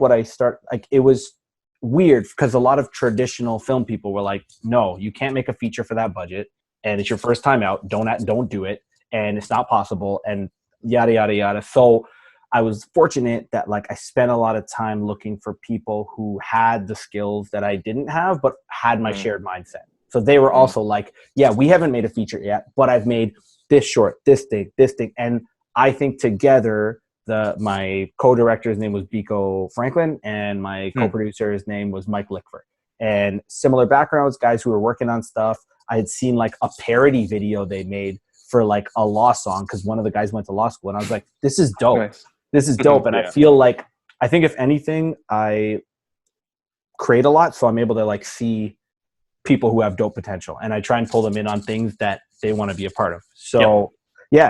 it was weird because a lot of traditional film people were like, no, you can't make a feature for that budget, and it's your first time out. Don't do it, and it's not possible, and yada yada yada. So I was fortunate that like I spent a lot of time looking for people who had the skills that I didn't have, but had my shared mindset. So they were also like, yeah, we haven't made a feature yet, but I've made this short, this thing, and I think together. My co-director's name was Biko Franklin, and my co-producer's name was Mike Lickford. And similar backgrounds, guys who were working on stuff. I had seen like a parody video they made for like a law song, because one of the guys went to law school, and I was like, this is dope. Nice. This is dope. And I feel like, I think if anything, I create a lot, so I'm able to like see people who have dope potential, and I try and pull them in on things that they want to be a part of. So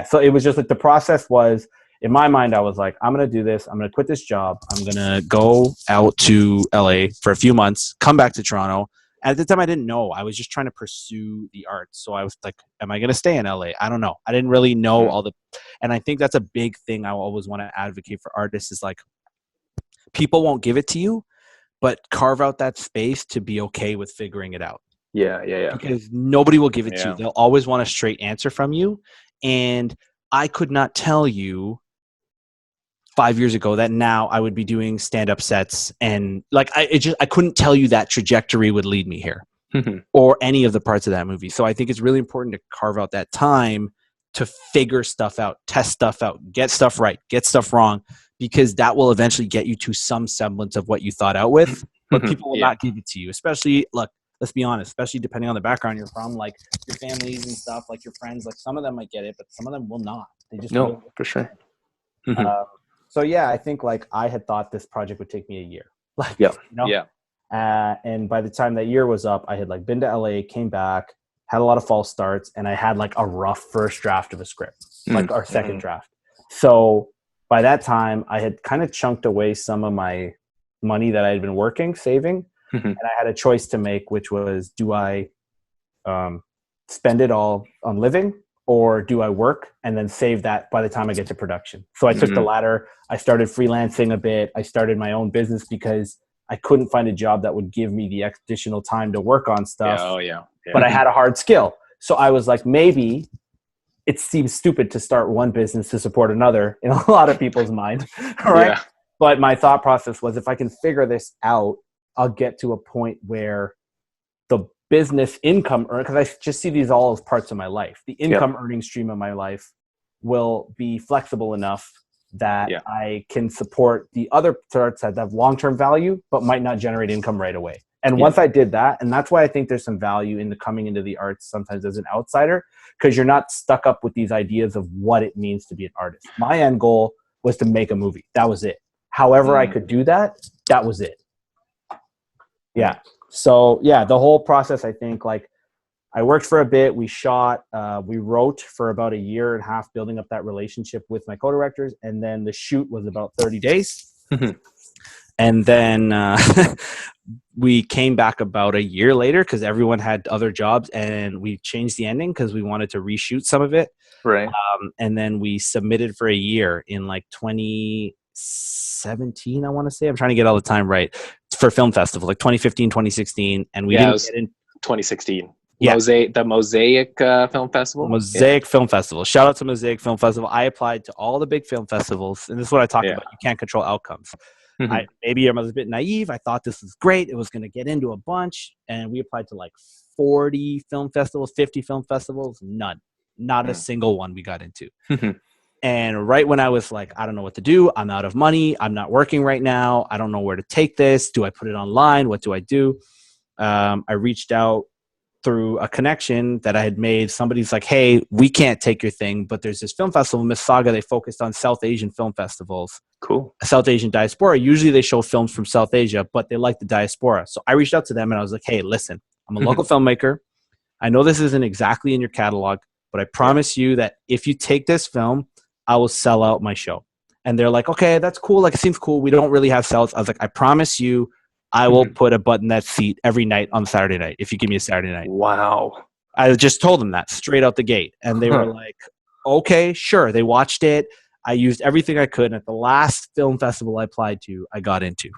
so it was just like the process was, in my mind, I was like, I'm going to do this. I'm going to quit this job. I'm going to go out to LA for a few months, come back to Toronto. And at the time, I didn't know. I was just trying to pursue the arts. So I was like, am I going to stay in LA? I don't know. I didn't really know and I think that's a big thing I always want to advocate for artists is like, people won't give it to you, but carve out that space to be okay with figuring it out. Yeah. Because nobody will give it to you. They'll always want a straight answer from you. And I could not tell you 5 years ago that now I would be doing stand-up sets, and like I couldn't tell you that trajectory would lead me here or any of the parts of that movie. So I think it's really important to carve out that time to figure stuff out, test stuff out, get stuff right, get stuff wrong, because that will eventually get you to some semblance of what you thought out with. But people will not give it to you, especially, look, let's be honest, especially depending on the background you're from, like your families and stuff, like your friends, like some of them might get it, but some of them will not. They just no, for sure. So yeah, I think like I had thought this project would take me a year. Like, and by the time that year was up, I had like been to LA, came back, had a lot of false starts, and I had like a rough first draft of a script, like our second draft. So by that time, I had kind of chunked away some of my money that I had been working, saving, and I had a choice to make, which was, do I spend it all on living, or do I work and then save that by the time I get to production? So I took the latter. I started freelancing a bit. I started my own business because I couldn't find a job that would give me the additional time to work on stuff. But I had a hard skill. So I was like, maybe it seems stupid to start one business to support another in a lot of people's mind. Right. Yeah. But my thought process was, if I can figure this out, I'll get to a point where the business income, because I just see these all as parts of my life. The income earning stream of my life will be flexible enough that I can support the other parts that have long-term value, but might not generate income right away. And once I did that, and that's why I think there's some value in the coming into the arts sometimes as an outsider, because you're not stuck up with these ideas of what it means to be an artist. My end goal was to make a movie. That was it. However I could do that, that was it. Yeah. So yeah, the whole process, I think, like, I worked for a bit, we shot, we wrote for about a year and a half, building up that relationship with my co-directors. And then the shoot was about 30 days. And then we came back about a year later because everyone had other jobs, and we changed the ending because we wanted to reshoot some of it. Right. And then we submitted for a year in like 2017, I want to say. I'm trying to get all the time right. For film festival, like 2015, 2016. And we didn't get in 2016. Yeah. The Mosaic Film Festival. Mosaic Film Festival. Shout out to Mosaic Film Festival. I applied to all the big film festivals, and this is what I talked about. You can't control outcomes. Maybe I was a bit naive. I thought this was great. It was going to get into a bunch, and we applied to like 40 film festivals, 50 film festivals. None. Not a single one we got into. And right when I was like, I don't know what to do. I'm out of money. I'm not working right now. I don't know where to take this. Do I put it online? What do I do? I reached out through a connection that I had made. Somebody's like, hey, we can't take your thing, but there's this film festival, Mississauga. They focused on South Asian film festivals. Cool. South Asian diaspora. Usually they show films from South Asia, but they like the diaspora. So I reached out to them and I was like, hey, listen, I'm a local filmmaker. I know this isn't exactly in your catalog, but I promise you that if you take this film, I will sell out my show. And they're like, okay, that's cool. Like, it seems cool. We don't really have sales. I was like, I promise you, I will put a butt in that seat every night on Saturday night if you give me a Saturday night. Wow. I just told them that straight out the gate. And they were like, okay, sure. They watched it. I used everything I could. And at the last film festival I applied to, I got into.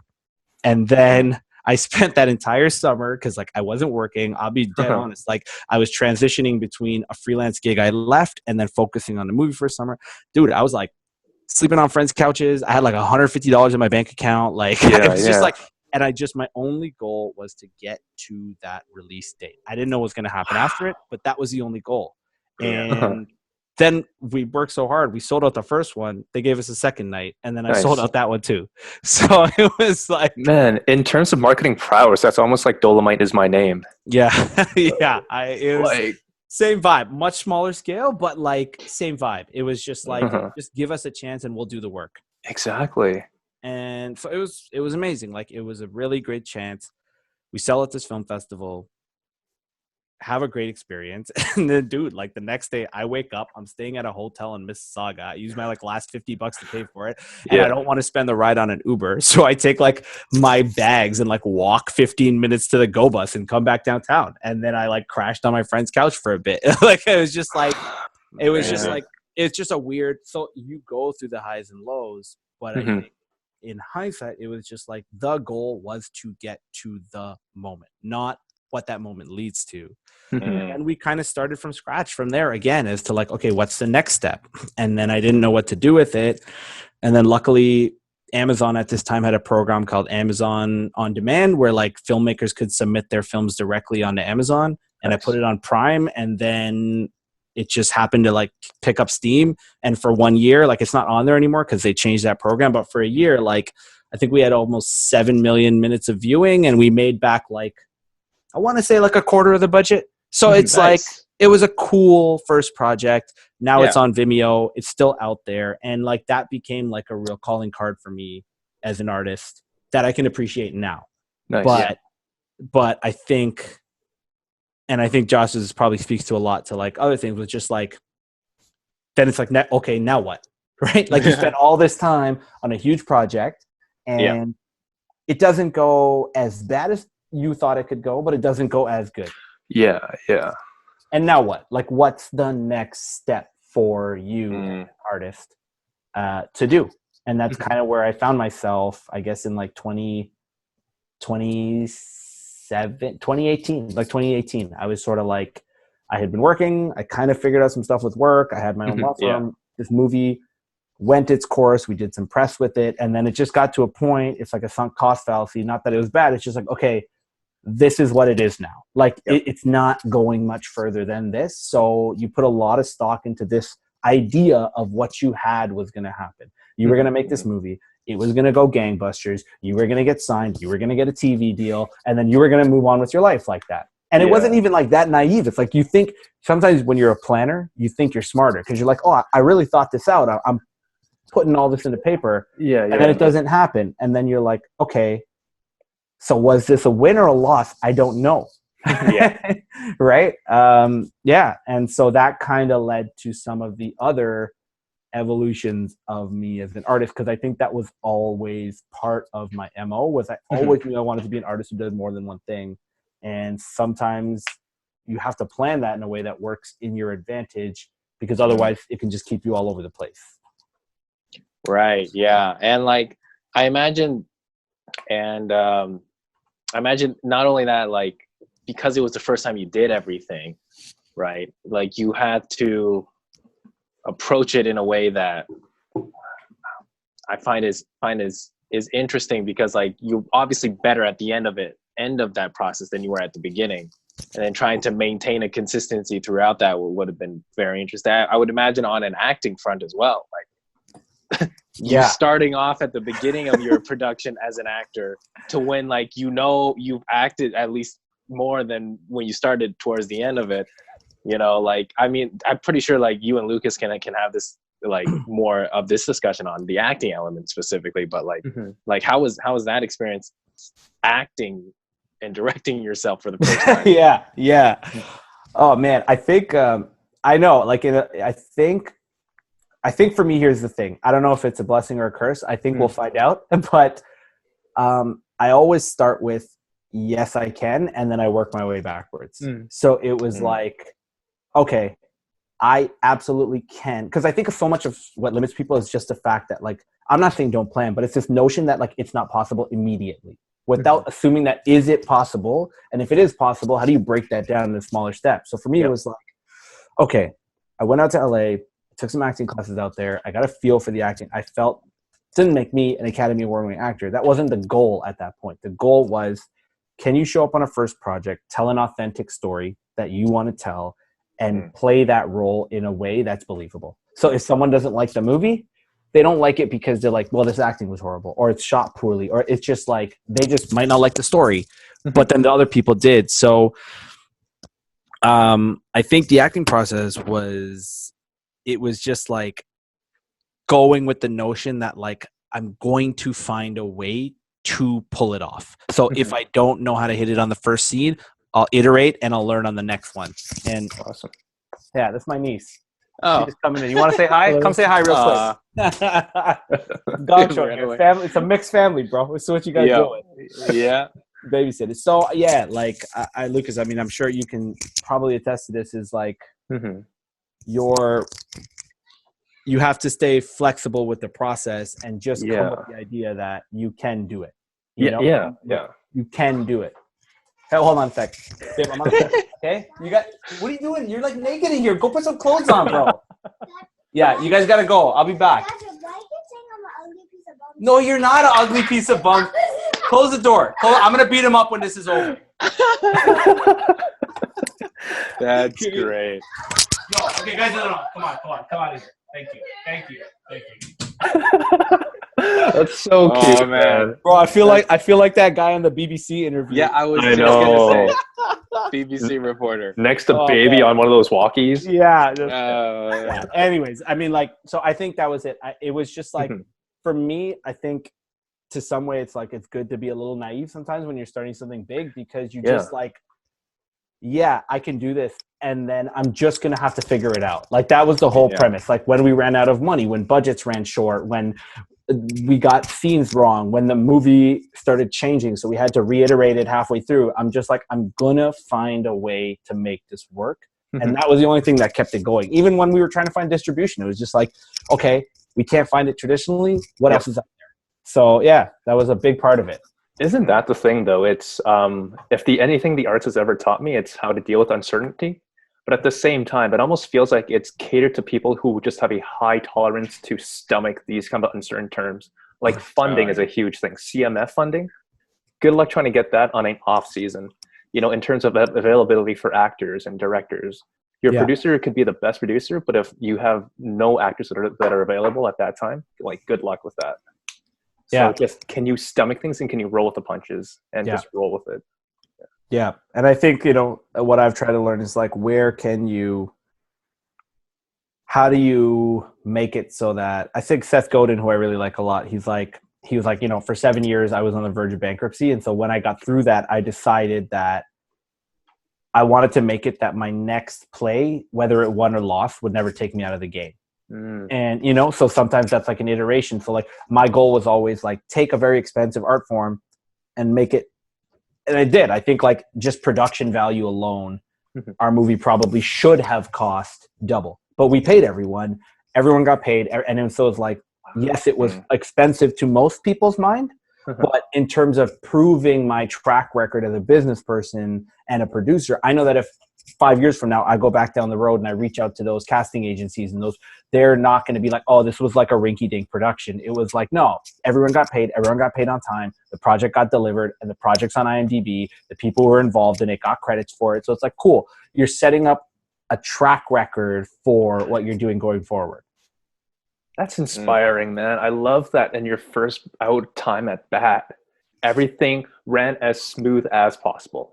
And then I spent that entire summer, because like I wasn't working. I'll be dead honest. Like, I was transitioning between a freelance gig I left and then focusing on the movie for a summer. Dude, I was like sleeping on friends' couches. I had like $150 in my bank account. Like, it was just like, and my only goal was to get to that release date. I didn't know what was going to happen after it, but that was the only goal. And then we worked so hard. We sold out the first one. They gave us a second night, and then I sold out that one too. So it was like, man, in terms of marketing prowess, that's almost like Dolomite is my name. Yeah. Yeah. It was like, same vibe, much smaller scale, but like same vibe. It was just like, just give us a chance and we'll do the work. Exactly. And so it was amazing. Like, it was a really great chance. We sell at this film festival, have a great experience. And then, dude, like the next day I wake up, I'm staying at a hotel in Mississauga. I use my like last $50 to pay for it. And I don't want to spend the ride on an Uber. So I take like my bags and like walk 15 minutes to the Go Bus and come back downtown. And then I like crashed on my friend's couch for a bit. Like, it was just like, it's just a weird, so you go through the highs and lows, but I think in hindsight, it was just like the goal was to get to the moment, not what that moment leads to. And we kind of started from scratch from there again, as to like, okay, what's the next step? And then I didn't know what to do with it. And then luckily Amazon at this time had a program called Amazon On Demand, where like filmmakers could submit their films directly onto Amazon. And I put it on Prime, and then it just happened to like pick up steam. And for 1 year, like it's not on there anymore because they changed that program. But for a year, like I think we had almost 7 million minutes of viewing, and we made back like, I want to say like a quarter of the budget. So it's like, it was a cool first project. Now it's on Vimeo. It's still out there. And like that became like a real calling card for me as an artist that I can appreciate now. Nice. But I think, and I think Josh's probably speaks to a lot to like other things, was just like, then it's like, okay, now what? Right? Like you spent all this time on a huge project and it doesn't go as bad as you thought it could go, but it doesn't go as good. Yeah. And now what? Like, what's the next step for you, as an artist, to do? And that's kind of where I found myself, I guess, in like 2018. Like 2018, I was sort of like, I had been working. I kind of figured out some stuff with work. I had my own law firm. This movie went its course. We did some press with it. And then it just got to a point. It's like a sunk cost fallacy. Not that it was bad. It's just like, okay, this is what it is now. Like it's not going much further than this. So you put a lot of stock into this idea of what you had was going to happen. You were going to make this movie. It was going to go gangbusters. You were going to get signed. You were going to get a TV deal. And then you were going to move on with your life like that. And it wasn't even like that naive. It's like you think sometimes when you're a planner, you think you're smarter because you're like, oh, I really thought this out. I'm putting all this into paper. And then it doesn't happen. And then you're like, okay, so was this a win or a loss? I don't know. Right? And so that kind of led to some of the other evolutions of me as an artist, because I think that was always part of my MO, was I always knew I wanted to be an artist who did more than one thing. And sometimes you have to plan that in a way that works in your advantage, because otherwise it can just keep you all over the place. Right. Yeah. And like, I imagine not only that, like, because it was the first time you did everything, right? Like you had to approach it in a way that I find is interesting, because like you're obviously better at the end of that process than you were at the beginning. And then trying to maintain a consistency throughout that would have been very interesting. I would imagine on an acting front as well, like you starting off at the beginning of your production as an actor to when, like, you've acted at least more than when you started towards the end of it, like, I mean, I'm pretty sure like you and Lucas can have this, like, more of this discussion on the acting element specifically, but like, like how was that experience acting and directing yourself for the first time? Yeah. Oh man, I think I know. Like, I think for me, here's the thing. I don't know if it's a blessing or a curse. I think we'll find out. But I always start with yes, I can, and then I work my way backwards. So it was like, okay, I absolutely can, because I think so much of what limits people is just the fact that, like, I'm not saying don't plan, but it's this notion that like it's not possible immediately, without assuming that is it possible, and if it is possible, how do you break that down into smaller steps? So for me, it was like, okay, I went out to LA, took some acting classes out there. I got a feel for the acting. I felt it didn't make me an Academy Award-winning actor. That wasn't the goal at that point. The goal was, can you show up on a first project, tell an authentic story that you want to tell, and play that role in a way that's believable? So if someone doesn't like the movie, they don't like it because they're like, well, this acting was horrible, or it's shot poorly, or it's just like, they just might not like the story, but then the other people did. So I think the acting process was just like going with the notion that, like, I'm going to find a way to pull it off. So if I don't know how to hit it on the first scene, I'll iterate and I'll learn on the next one. And awesome. Yeah, that's my niece. She's just coming in. You want to say hi? Come say hi real quick. Dog show here. Family. It's a mixed family, bro. It's what you guys doing. Yeah. Babysitter. So yeah, like I Lucas, I mean, I'm sure you can probably attest to this, is like you have to stay flexible with the process and just come up with the idea that you can do it. You know? You can do it. Hey, hold on a sec. Babe, I'm on okay? What are you doing? You're like naked in here. Go put some clothes on, bro. Yeah, you guys gotta go. I'll be back. No, you're not an ugly piece of bunk. Close the door. I'm gonna beat him up when this is over. That's great. No. Okay, guys, no. Come on of here. Thank you. That's so cute, man. Bro, I feel like that guy on the BBC interview. Yeah, I was I just know. gonna say BBC reporter Next to baby on one of those walkies. Yeah. Anyways, I mean, like, so I think that was it. It was just like, for me, I think to some way it's like it's good to be a little naive sometimes when you're starting something big, because you just like, yeah, I can do this, and then I'm just gonna have to figure it out. Like, that was the whole premise. Like, when we ran out of money, when budgets ran short, when we got scenes wrong, when the movie started changing, so we had to reiterate it halfway through, I'm just like, I'm gonna find a way to make this work. And that was the only thing that kept it going. Even when we were trying to find distribution, it was just like, okay, we can't find it traditionally, what else is out there? So yeah, that was a big part of it. Isn't that the thing though? It's if anything the arts has ever taught me, it's how to deal with uncertainty. But at the same time, it almost feels like it's catered to people who just have a high tolerance to stomach these kind of uncertain terms. Like funding is a huge thing. CMF funding, good luck trying to get that on an off season. You know, in terms of availability for actors and directors, your producer could be the best producer, but if you have no actors that are available at that time, like, good luck with that. So just, can you stomach things and can you roll with the punches and just roll with it? Yeah. And I think, you know, what I've tried to learn is like, how do you make it so that, I think Seth Godin, who I really like a lot, he was like, you know, for 7 years I was on the verge of bankruptcy. And so when I got through that, I decided that I wanted to make it that my next play, whether it won or lost, would never take me out of the game. And, you know, so sometimes that's like an iteration. So like, my goal was always like, take a very expensive art form and make it. And I did. I think like just production value alone, our movie probably should have cost double, but we paid everyone. Everyone got paid. And then so it's like, yes, it was expensive to most people's mind, but in terms of proving my track record as a business person and a producer, I know that if 5 years from now I go back down the road and I reach out to those casting agencies and they're not going to be like, oh, this was like a rinky-dink production. It was like, no, everyone got paid on time, the project got delivered, and the project's on IMDb, the people who were involved in it got credits for it. So it's like, cool, you're setting up a track record for what you're doing going forward. That's inspiring, man. I love that in your first out time at bat, everything ran as smooth as possible.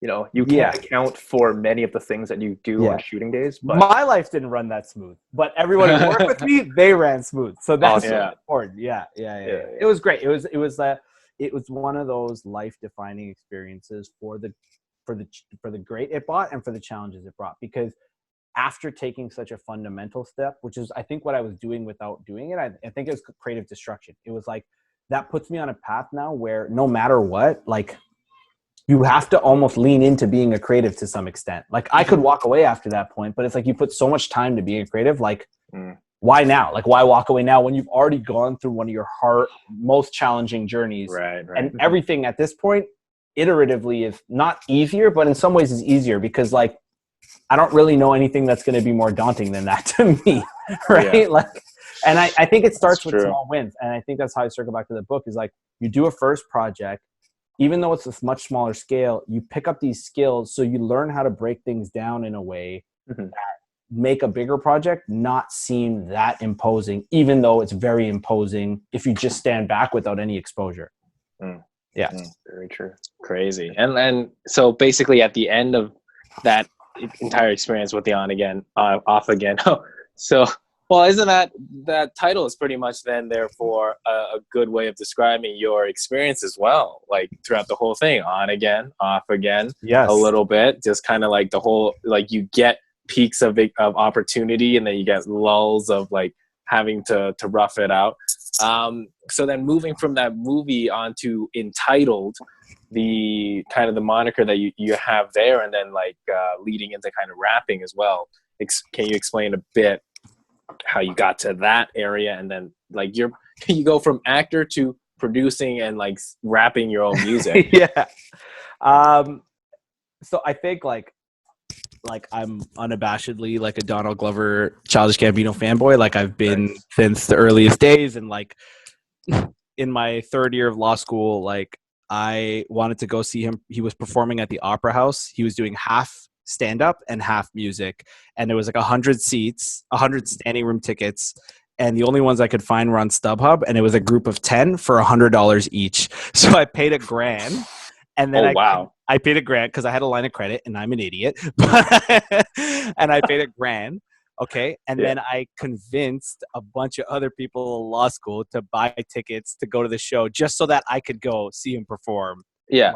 You know, you can't account for many of the things that you do on shooting days. But my life didn't run that smooth, but everyone who worked with me, they ran smooth. So that's important. Yeah. It was great. It was one of those life-defining experiences for the great it brought and for the challenges it brought, because after taking such a fundamental step, which is I think what I was doing without doing it, I think it was creative destruction. It was like, that puts me on a path now where no matter what, like, you have to almost lean into being a creative to some extent. Like, I could walk away after that point, but it's like, you put so much time to being a creative. Like, why now? Like, why walk away now when you've already gone through one of your most challenging journeys? Right. And everything at this point, iteratively, is not easier, but in some ways is easier, because like, I don't really know anything that's going to be more daunting than that to me. Right. Yeah. Like, and I think it starts with small wins. And I think that's how I circle back to the book, is like, you do a first project, even though it's a much smaller scale, you pick up these skills, so you learn how to break things down in a way that make a bigger project not seem that imposing, even though it's very imposing if you just stand back without any exposure. Yeah. Very true. Crazy. And so basically at the end of that entire experience with the on again, off again. So, well, isn't that title is pretty much then therefore a good way of describing your experience as well, like throughout the whole thing, on again, off again, a little bit, just kind of like the whole, like, you get peaks of opportunity and then you get lulls of like having to rough it out. So then moving from that movie onto Entitled, the kind of the moniker that you have there, and then like leading into kind of rapping as well. Can you explain a bit how you got to that area, and then like you go from actor to producing and like rapping your own music? Yeah. So I think like I'm unabashedly like a Donald Glover, Childish Gambino fanboy. Like, I've been since the earliest days, and like in my third year of law school, like I wanted to go see him. He was performing at the Opera House. He was doing half stand up and half music. And there was like 100 seats, 100 standing room tickets. And the only ones I could find were on StubHub, and it was a group of 10 for $100 each. So I paid $1,000. And then I paid $1,000 because I had a line of credit and I'm an idiot. And I paid $1,000. Okay. And then I convinced a bunch of other people in law school to buy tickets to go to the show just so that I could go see him perform. Yeah.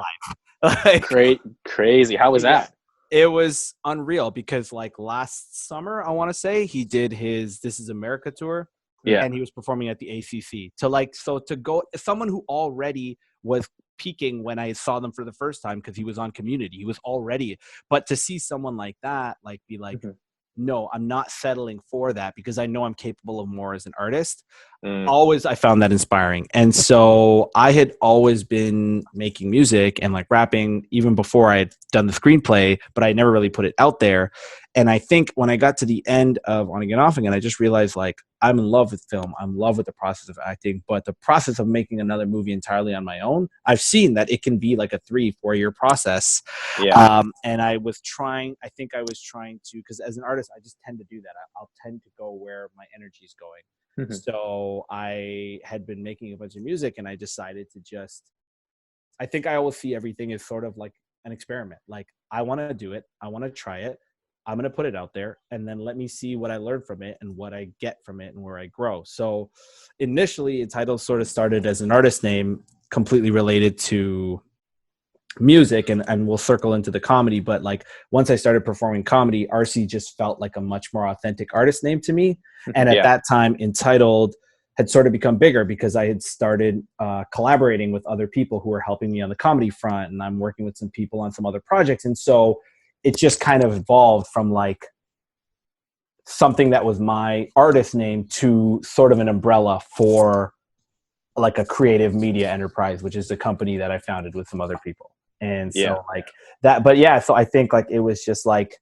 Live. Like, crazy. How was that? It was unreal because like last summer, I want to say, he did his This Is America tour. Yeah. And he was performing at the ACC. To go, someone who already was peaking when I saw them for the first time because he was on Community. He was already, but to see someone like that, like be like, no, I'm not settling for that because I know I'm capable of more as an artist. Always, I found that inspiring. And so I had always been making music and like rapping even before I had done the screenplay, but I never really put it out there. And I think when I got to the end of On Again, Off Again, I just realized like I'm in love with film. I'm in love with the process of acting, but the process of making another movie entirely on my own, I've seen that it can be like a 3-4 year process. And I was trying to, because as an artist, I just tend to do that. I'll tend to go where my energy is going. So I had been making a bunch of music and I decided to I think I always see everything as sort of like an experiment. Like I want to do it. I want to try it. I'm going to put it out there and then let me see what I learn from it and what I get from it and where I grow. So initially Entitled sort of started as an artist name completely related to music and we'll circle into the comedy. But like once I started performing comedy, Arsy just felt like a much more authentic artist name to me. And at that time, Entitled had sort of become bigger because I had started collaborating with other people who were helping me on the comedy front. And I'm working with some people on some other projects. And so it just kind of evolved from like something that was my artist name to sort of an umbrella for like a creative media enterprise, which is the company that I founded with some other people. And so like that, but yeah, so I think like it was just like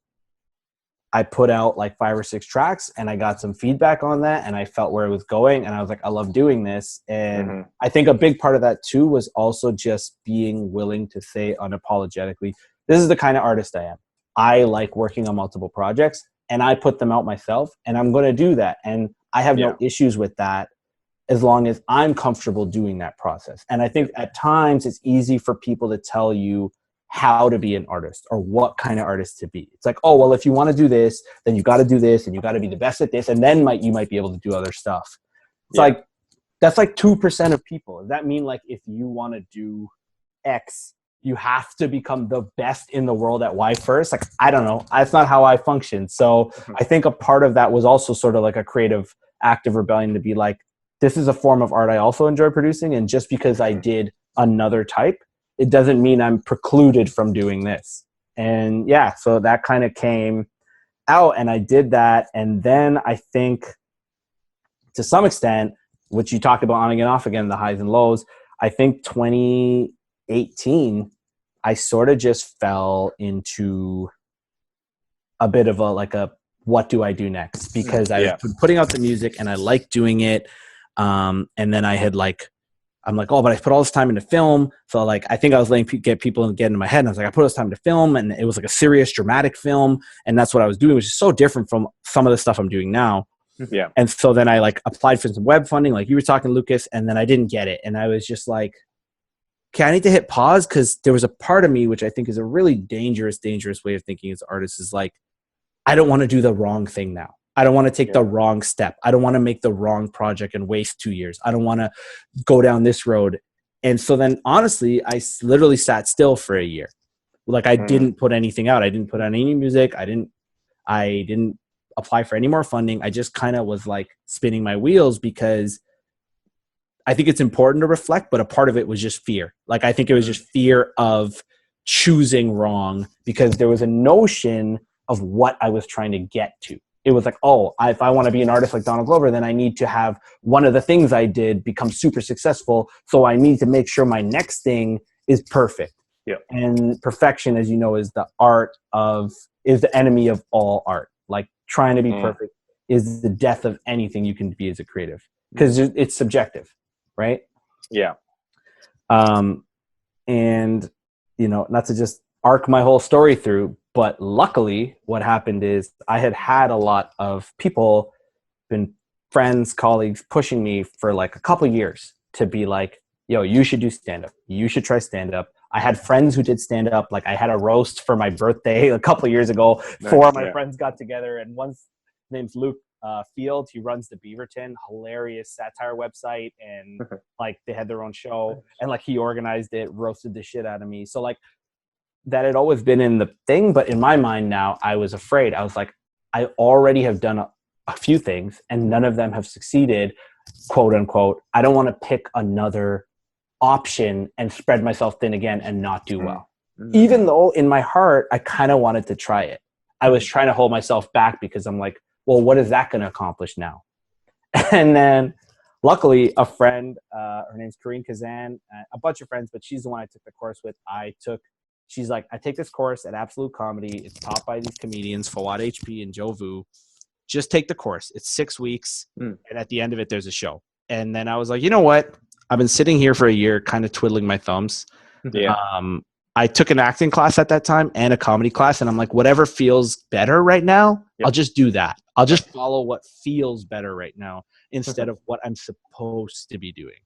I put out like 5 or 6 tracks and I got some feedback on that and I felt where it was going and I was like, I love doing this. And I think a big part of that too was also just being willing to say unapologetically, this is the kind of artist I am. I like working on multiple projects and I put them out myself and I'm going to do that. And I have no issues with that as long as I'm comfortable doing that process. And I think at times it's easy for people to tell you how to be an artist or what kind of artist to be. It's like, oh, well, if you want to do this, then you got to do this and you got to be the best at this. And then you might be able to do other stuff. It's like, that's like 2% of people. Does that mean like if you want to do X, you have to become the best in the world at Y first? Like, I don't know. That's not how I function. So I think a part of that was also sort of like a creative act of rebellion to be like, this is a form of art I also enjoy producing. And just because I did another type, it doesn't mean I'm precluded from doing this. And yeah, so that kind of came out and I did that. And then I think to some extent, which you talked about On Again, Off Again, the highs and lows, I think 2018, I sort of just fell into a bit of a what do I do next? Because I've been putting out the music and I like doing it. And then I'm like, oh, but I put all this time into film. So like, I think I was letting get people get into my head. And I was like, I put all this time into film and it was like a serious dramatic film. And that's what I was doing, which is so different from some of the stuff I'm doing now. Yeah. And so then I like applied for some web funding, like you were talking, Lucas, and then I didn't get it. And I was just like, okay, I need to hit pause because there was a part of me, which I think is a really dangerous way of thinking as artists is like, I don't want to do the wrong thing now. I don't want to take the wrong step. I don't want to make the wrong project and waste 2 years. I don't want to go down this road. And so then honestly, I literally sat still for a year. Like I didn't put anything out. I didn't put on any music. I didn't apply for any more funding. I just kind of was like spinning my wheels because I think it's important to reflect, but a part of it was just fear. Like I think it was just fear of choosing wrong because there was a notion of what I was trying to get to. It was like, oh, if I want to be an artist like Donald Glover, then I need to have one of the things I did become super successful. So I need to make sure my next thing is perfect. Yeah. And perfection, as you know, is the enemy of all art. Like trying to be perfect is the death of anything you can be as a creative because it's subjective, right? Yeah. And, not to just arc my whole story through, But luckily, what happened is I had a lot of people, been friends, colleagues, pushing me for like a couple years to be like, yo, you should do stand-up. You should try stand-up. I had friends who did stand-up. Like I had a roast for my birthday a couple of years ago. Nice, 4 of my friends got together, and one's name's Luke Field. He runs the Beaverton, hilarious satire website, and like they had their own show, and like he organized it, roasted the shit out of me. So like that had always been in the thing, but in my mind now, I was afraid. I was like, I already have done a few things, and none of them have succeeded, quote unquote. I don't want to pick another option and spread myself thin again and not do well. Even though in my heart, I kind of wanted to try it. I was trying to hold myself back because I'm like, well, what is that going to accomplish now? And then luckily a friend, her name's Karine Kazan, a bunch of friends, but she's the one I took the course with. She's like, I take this course at Absolute Comedy. It's taught by these comedians, Fawad HP and Joe Vu. Just take the course. It's 6 weeks. And at the end of it, there's a show. And then I was like, you know what? I've been sitting here for a year, kind of twiddling my thumbs. Yeah. I took an acting class at that time and a comedy class. And I'm like, whatever feels better right now, I'll just do that. I'll just follow what feels better right now instead of what I'm supposed to be doing.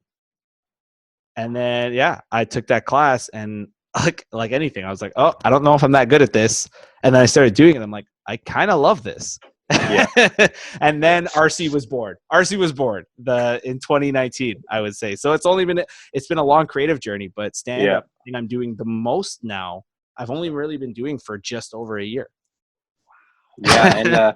And then, I took that class, and like anything, I was like, oh, I don't know if I'm that good at this. And then I started doing it. I'm like, I kind of love this. Yeah. And then Arsy was born. In 2019, I would say. So it's been a long creative journey, but stand-up thing I'm doing the most now, I've only really been doing for just over a year. Yeah, and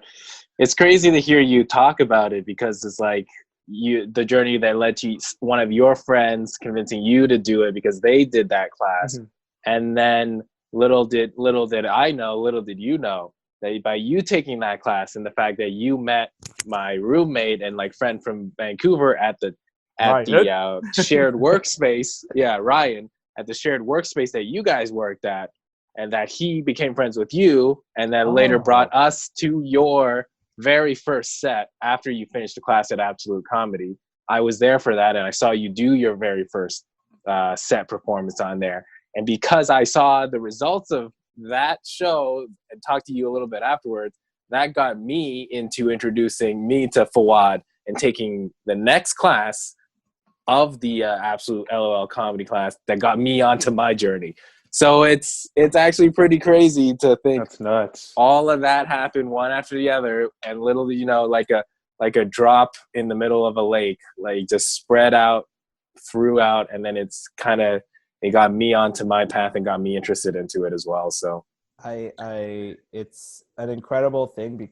it's crazy to hear you talk about it, because it's like the journey that led to one of your friends convincing you to do it because they did that class. And then little did you know that by you taking that class and the fact that you met my roommate and like friend from Vancouver at the shared workspace, Ryan, at the shared workspace that you guys worked at, and that he became friends with you, and then later brought us to your very first set after you finished the class at Absolute Comedy. I was there for that, and I saw you do your very first set performance on there. And because I saw the results of that show and talked to you a little bit afterwards, that got me into introducing me to Fawad and taking the next class of the Absolute LOL comedy class that got me onto my journey. So it's actually pretty crazy to think that's nuts. All of that happened one after the other, and little, like a drop in the middle of a lake, like just spread out throughout, and then it got me onto my path and got me interested into it as well. So it's an incredible thing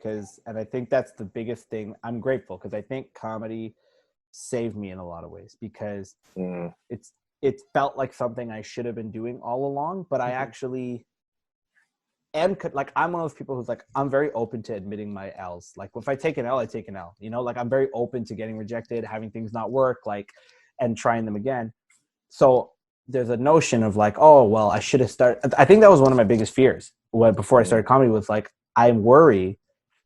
and I think that's the biggest thing. I'm grateful because I think comedy saved me in a lot of ways, because it felt like something I should have been doing all along, but I actually I'm one of those people who's like, I'm very open to admitting my L's. Like if I take an L, I take an L, like I'm very open to getting rejected, having things not work, and trying them again. So there's a notion of like, oh, well, I should have started. I think that was one of my biggest fears before I started comedy, was like, I worry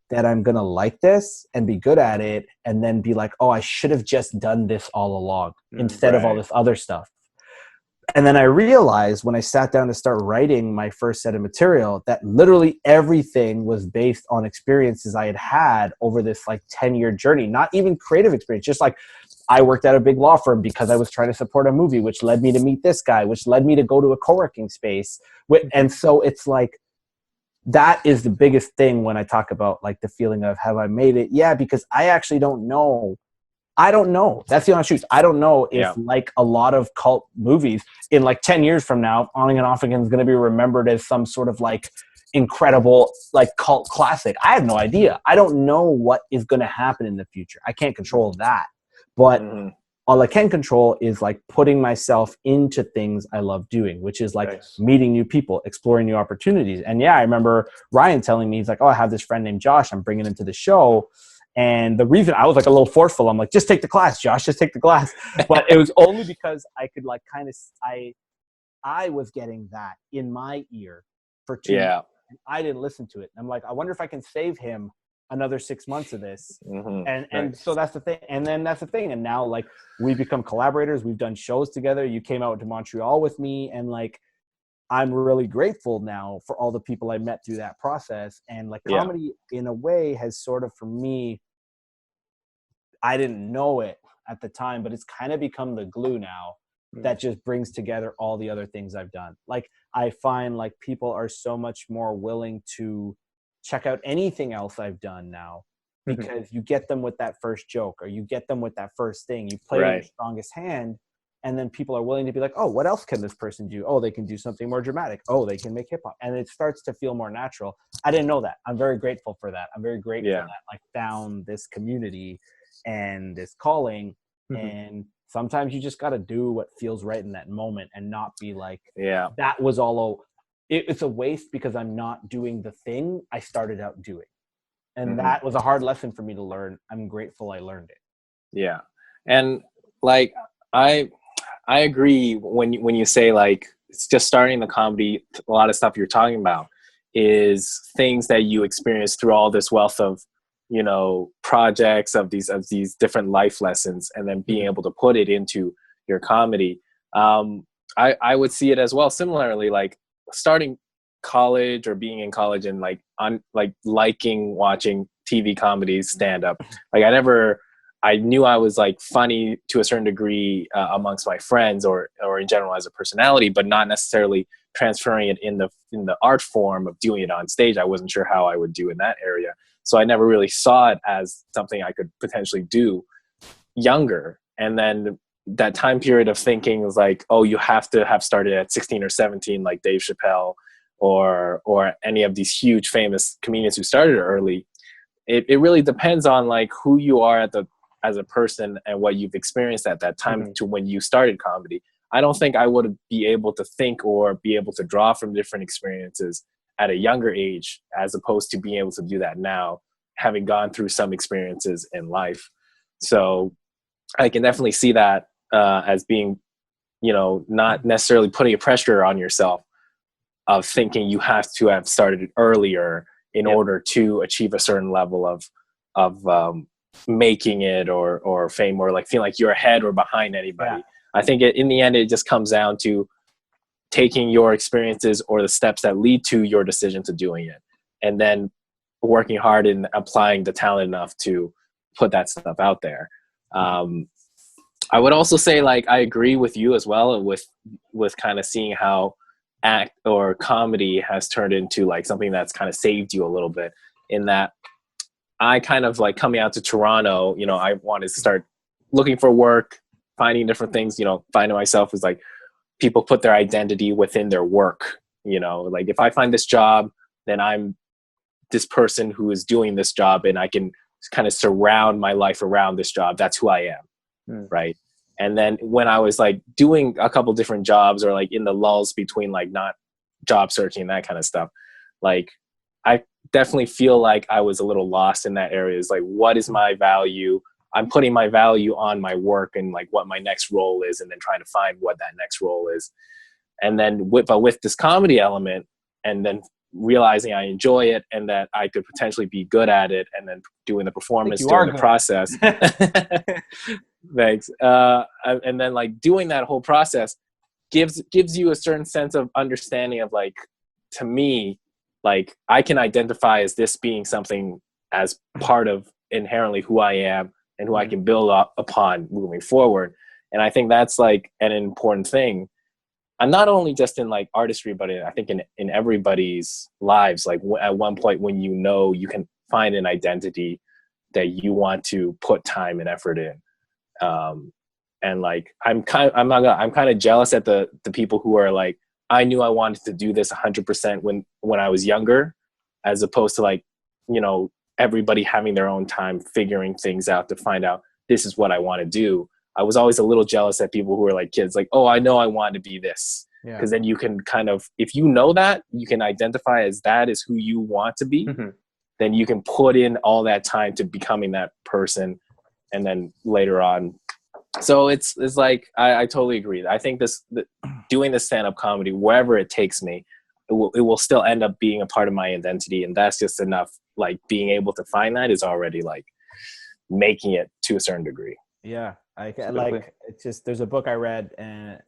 that I'm going to like this and be good at it, and then be like, oh, I should have just done this all along instead of all this other stuff. And then I realized when I sat down to start writing my first set of material that literally everything was based on experiences I had had over this 10-year journey, not even creative experience, just like I worked at a big law firm because I was trying to support a movie, which led me to meet this guy, which led me to go to a co-working space. And so it's like, that is the biggest thing when I talk about the feeling of, have I made it? Yeah, because I actually don't know. I don't know. That's the honest truth. I don't know if a lot of cult movies in 10 years from now, On and Off Again is going to be remembered as some sort of incredible cult classic. I have no idea. I don't know what is going to happen in the future. I can't control that. But all I can control is putting myself into things I love doing, which is meeting new people, exploring new opportunities. And I remember Ryan telling me, he's like, oh, I have this friend named Josh. I'm bringing him to the show. And the reason I was a little forceful, I'm like, just take the class, Josh, just take the class. But it was only because I could I was getting that in my ear for 2 years. And I didn't listen to it. I'm like, I wonder if I can save him another 6 months of this. And so that's the thing. And then that's the thing. And now we become collaborators. We've done shows together. You came out to Montreal with me, and I'm really grateful now for all the people I met through that process. And like comedy in a way has sort of, for me, I didn't know it at the time, but it's kind of become the glue now that just brings together all the other things I've done. Like I find like people are so much more willing to check out anything else I've done now, because you get them with that first joke, or you get them with that first thing. You play your strongest hand, and then people are willing to be like, oh, what else can this person do? Oh, they can do something more dramatic. Oh, they can make hip hop. And it starts to feel more natural. I didn't know that. I'm very grateful for that. I'm very grateful that I found this community and this calling. And sometimes you just got to do what feels right in that moment and not be like, that was all, it's a waste because I'm not doing the thing I started out doing. And that was a hard lesson for me to learn. I'm grateful I learned it. Yeah. And like, I agree when you say like, it's just starting the comedy, a lot of stuff you're talking about is things that you experience through all this wealth of, you know, projects of these different life lessons, and then being able to put it into your comedy. I would see it as well. Similarly, like starting college or being in college and like liking watching TV comedies, stand up. Like I knew I was like funny to a certain degree amongst my friends or in general as a personality, but not necessarily transferring it in the art form of doing it on stage. I wasn't sure how I would do in that area. So I never really saw it as something I could potentially do younger. And then that time period of thinking was like, oh, you have to have started at 16 or 17, like Dave Chappelle or any of these huge famous comedians who started early. It really depends on like who you are as a person and what you've experienced at that time to when you started comedy. I don't think I would be able to think or be able to draw from different experiences at a younger age, as opposed to being able to do that now, having gone through some experiences in life. So I can definitely see that as being, you know, not necessarily putting a pressure on yourself of thinking you have to have started earlier in order to achieve a certain level of making it or fame, or like feeling like you're ahead or behind anybody. I think in the end, it just comes down to taking your experiences or the steps that lead to your decision to doing it, and then working hard and applying the talent enough to put that stuff out there. I would also say, like, I agree with you as well with kind of seeing how act or comedy has turned into like something that's kind of saved you a little bit, in that I kind of like coming out to Toronto, you know, I wanted to start looking for work, finding different things, you know, finding myself as like people put their identity within their work, you know, like if I find this job, then I'm this person who is doing this job and I can kind of surround my life around this job. That's who I am. Right. And then when I was like doing a couple different jobs, or like in the lulls between like not job searching and that kind of stuff, like I definitely feel like I was a little lost in that area. Is like, what is my value? I'm putting my value on my work and like what my next role is, and then trying to find what that next role is. And then with this comedy element, and then realizing I enjoy it and that I could potentially be good at it, and then doing the performance during the process. Thanks. And then like doing that whole process gives you a certain sense of understanding of like, to me, like I can identify as this being something as part of inherently who I am and who I can build up upon moving forward. And I think that's like an important thing. And not only just in like artistry, but I think in everybody's lives, like at one point when you know you can find an identity that you want to put time and effort in. And like, I'm kind of jealous at the people who are like, I knew I wanted to do this 100% when I was younger, as opposed to like, you know, everybody having their own time figuring things out to find out this is what I want to do. I was always a little jealous at people who were like kids, like, oh, I know I want to be this. Because then you can kind of, if you know that, you can identify as that is who you want to be, then you can put in all that time to becoming that person. And then later on. So it's like, I totally agree. I think doing this stand-up comedy, wherever it takes me, it will still end up being a part of my identity. And that's just enough. Like being able to find that is already like making it to a certain degree. Yeah. Like it's just, there's a book I read and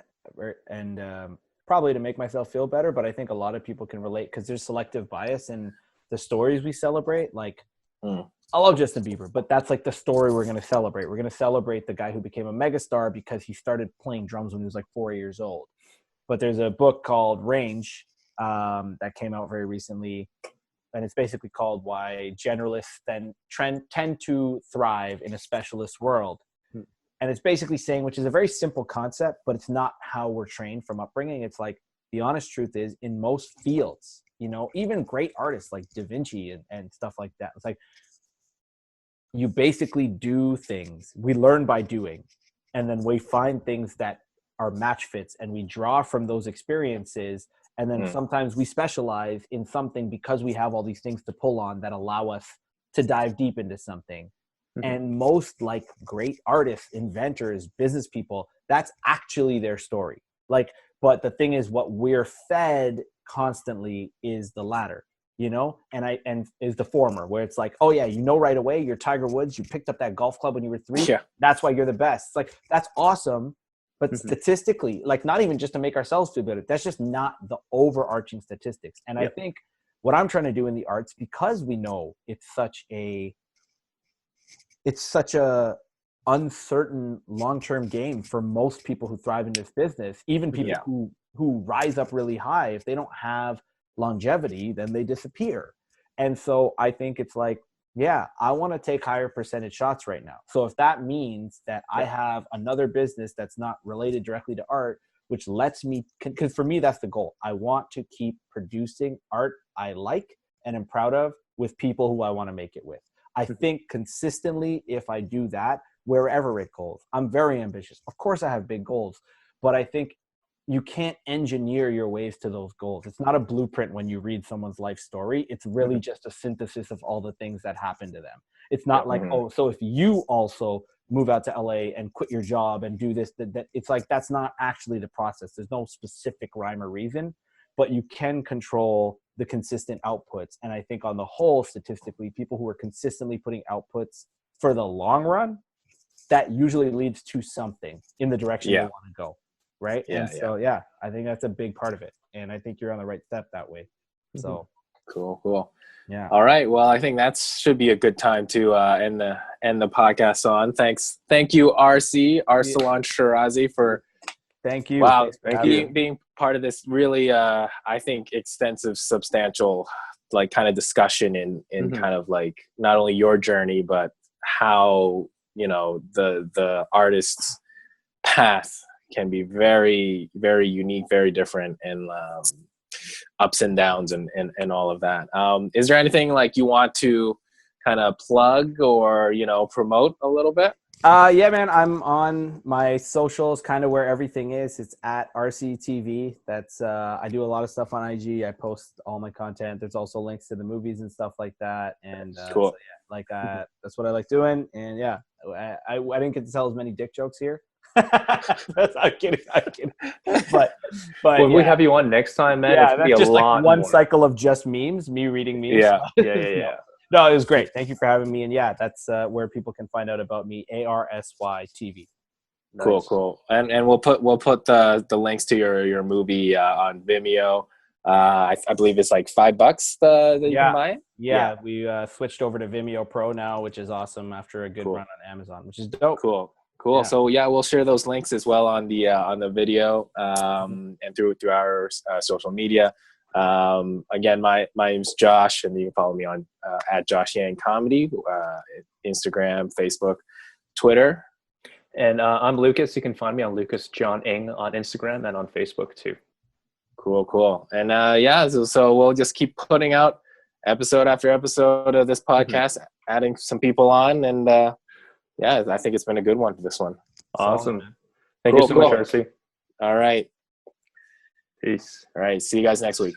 probably to make myself feel better, but I think a lot of people can relate because there's selective bias in the stories we celebrate. Like, I love Justin Bieber, but that's like the story we're going to celebrate. We're going to celebrate the guy who became a megastar because he started playing drums when he was like 4 years old. But there's a book called Range that came out very recently, and it's basically called Why Generalists Then Tend to Thrive in a Specialist World. And it's basically saying, which is a very simple concept, but it's not how we're trained from upbringing. It's like, the honest truth is, in most fields, you know, even great artists like Da Vinci and stuff like that, it's like, you basically do things. We learn by doing, and then we find things that are match fits, and we draw from those experiences. And then sometimes we specialize in something because we have all these things to pull on that allow us to dive deep into something. And most like great artists, inventors, business people, that's actually their story. Like, but the thing is, what we're fed constantly is the latter, you know, and is the former, where it's like, oh yeah, you know, right away, you're Tiger Woods, you picked up that golf club when you were 3. Yeah. That's why you're the best. It's like, that's awesome. But statistically, like, not even just to make ourselves feel better, that's just not the overarching statistics. And I think what I'm trying to do in the arts, because we know it's such a uncertain long-term game for most people who thrive in this business, even people who rise up really high. If they don't have longevity, then they disappear. And so I think it's like, yeah, I want to take higher percentage shots right now. So if that means that I have another business that's not related directly to art, which lets me, because for me, that's the goal. I want to keep producing art I like and am proud of with people who I want to make it with. I think consistently, if I do that, wherever it goes, I'm very ambitious. Of course, I have big goals, but I think you can't engineer your ways to those goals. It's not a blueprint when you read someone's life story. It's really just a synthesis of all the things that happened to them. It's not like, oh, so if you also move out to LA and quit your job and do this, that it's like, that's not actually the process. There's no specific rhyme or reason, but you can control the consistent outputs. And I think on the whole, statistically, people who are consistently putting outputs for the long run, that usually leads to something in the direction you want to go. Right. And so, I think that's a big part of it. And I think you're on the right step that way. So cool. Yeah. All right. Well, I think that should be a good time to end the podcast on. Thank you, Arsalan Shirazi, for thank you. Wow, being part of this really I think extensive, substantial, like, kind of discussion in kind of like not only your journey, but how, you know, the artist's path can be very, very unique, very different, and ups and downs and all of that. Is there anything like you want to kind of plug or, you know, promote a little bit? Yeah, man, I'm on my socials, kind of where everything is. It's at Arsy TV. That's I do a lot of stuff on IG. I post all my content. There's also links to the movies and stuff like that. And cool. So, that's what I like doing. And yeah, I didn't get to tell as many dick jokes here. I'm kidding. But when we have you on next time, man, it's gonna be just like one cycle of just memes, me reading memes. Yeah. No, it was great. Thank you for having me. And yeah, that's where people can find out about me. Arsy TV. Nice. Cool. And we'll put the links to your movie on Vimeo. I believe it's like $5 that you can buy it. Yeah, we switched over to Vimeo Pro now, which is awesome after a good run on Amazon, which is dope. Cool. Yeah. So we'll share those links as well on the video and through our social media. Again, my name's Josh, and you can follow me on at Josh Yang Comedy, Instagram, Facebook, Twitter. And I'm Lucas. You can find me on Lucas John Ng on Instagram and on Facebook too. Cool. And so we'll just keep putting out episode after episode of this podcast, adding some people on, and I think it's been a good one for this one. Awesome. Thank you so much, Arsy. All right. Peace. All right. See you guys next week.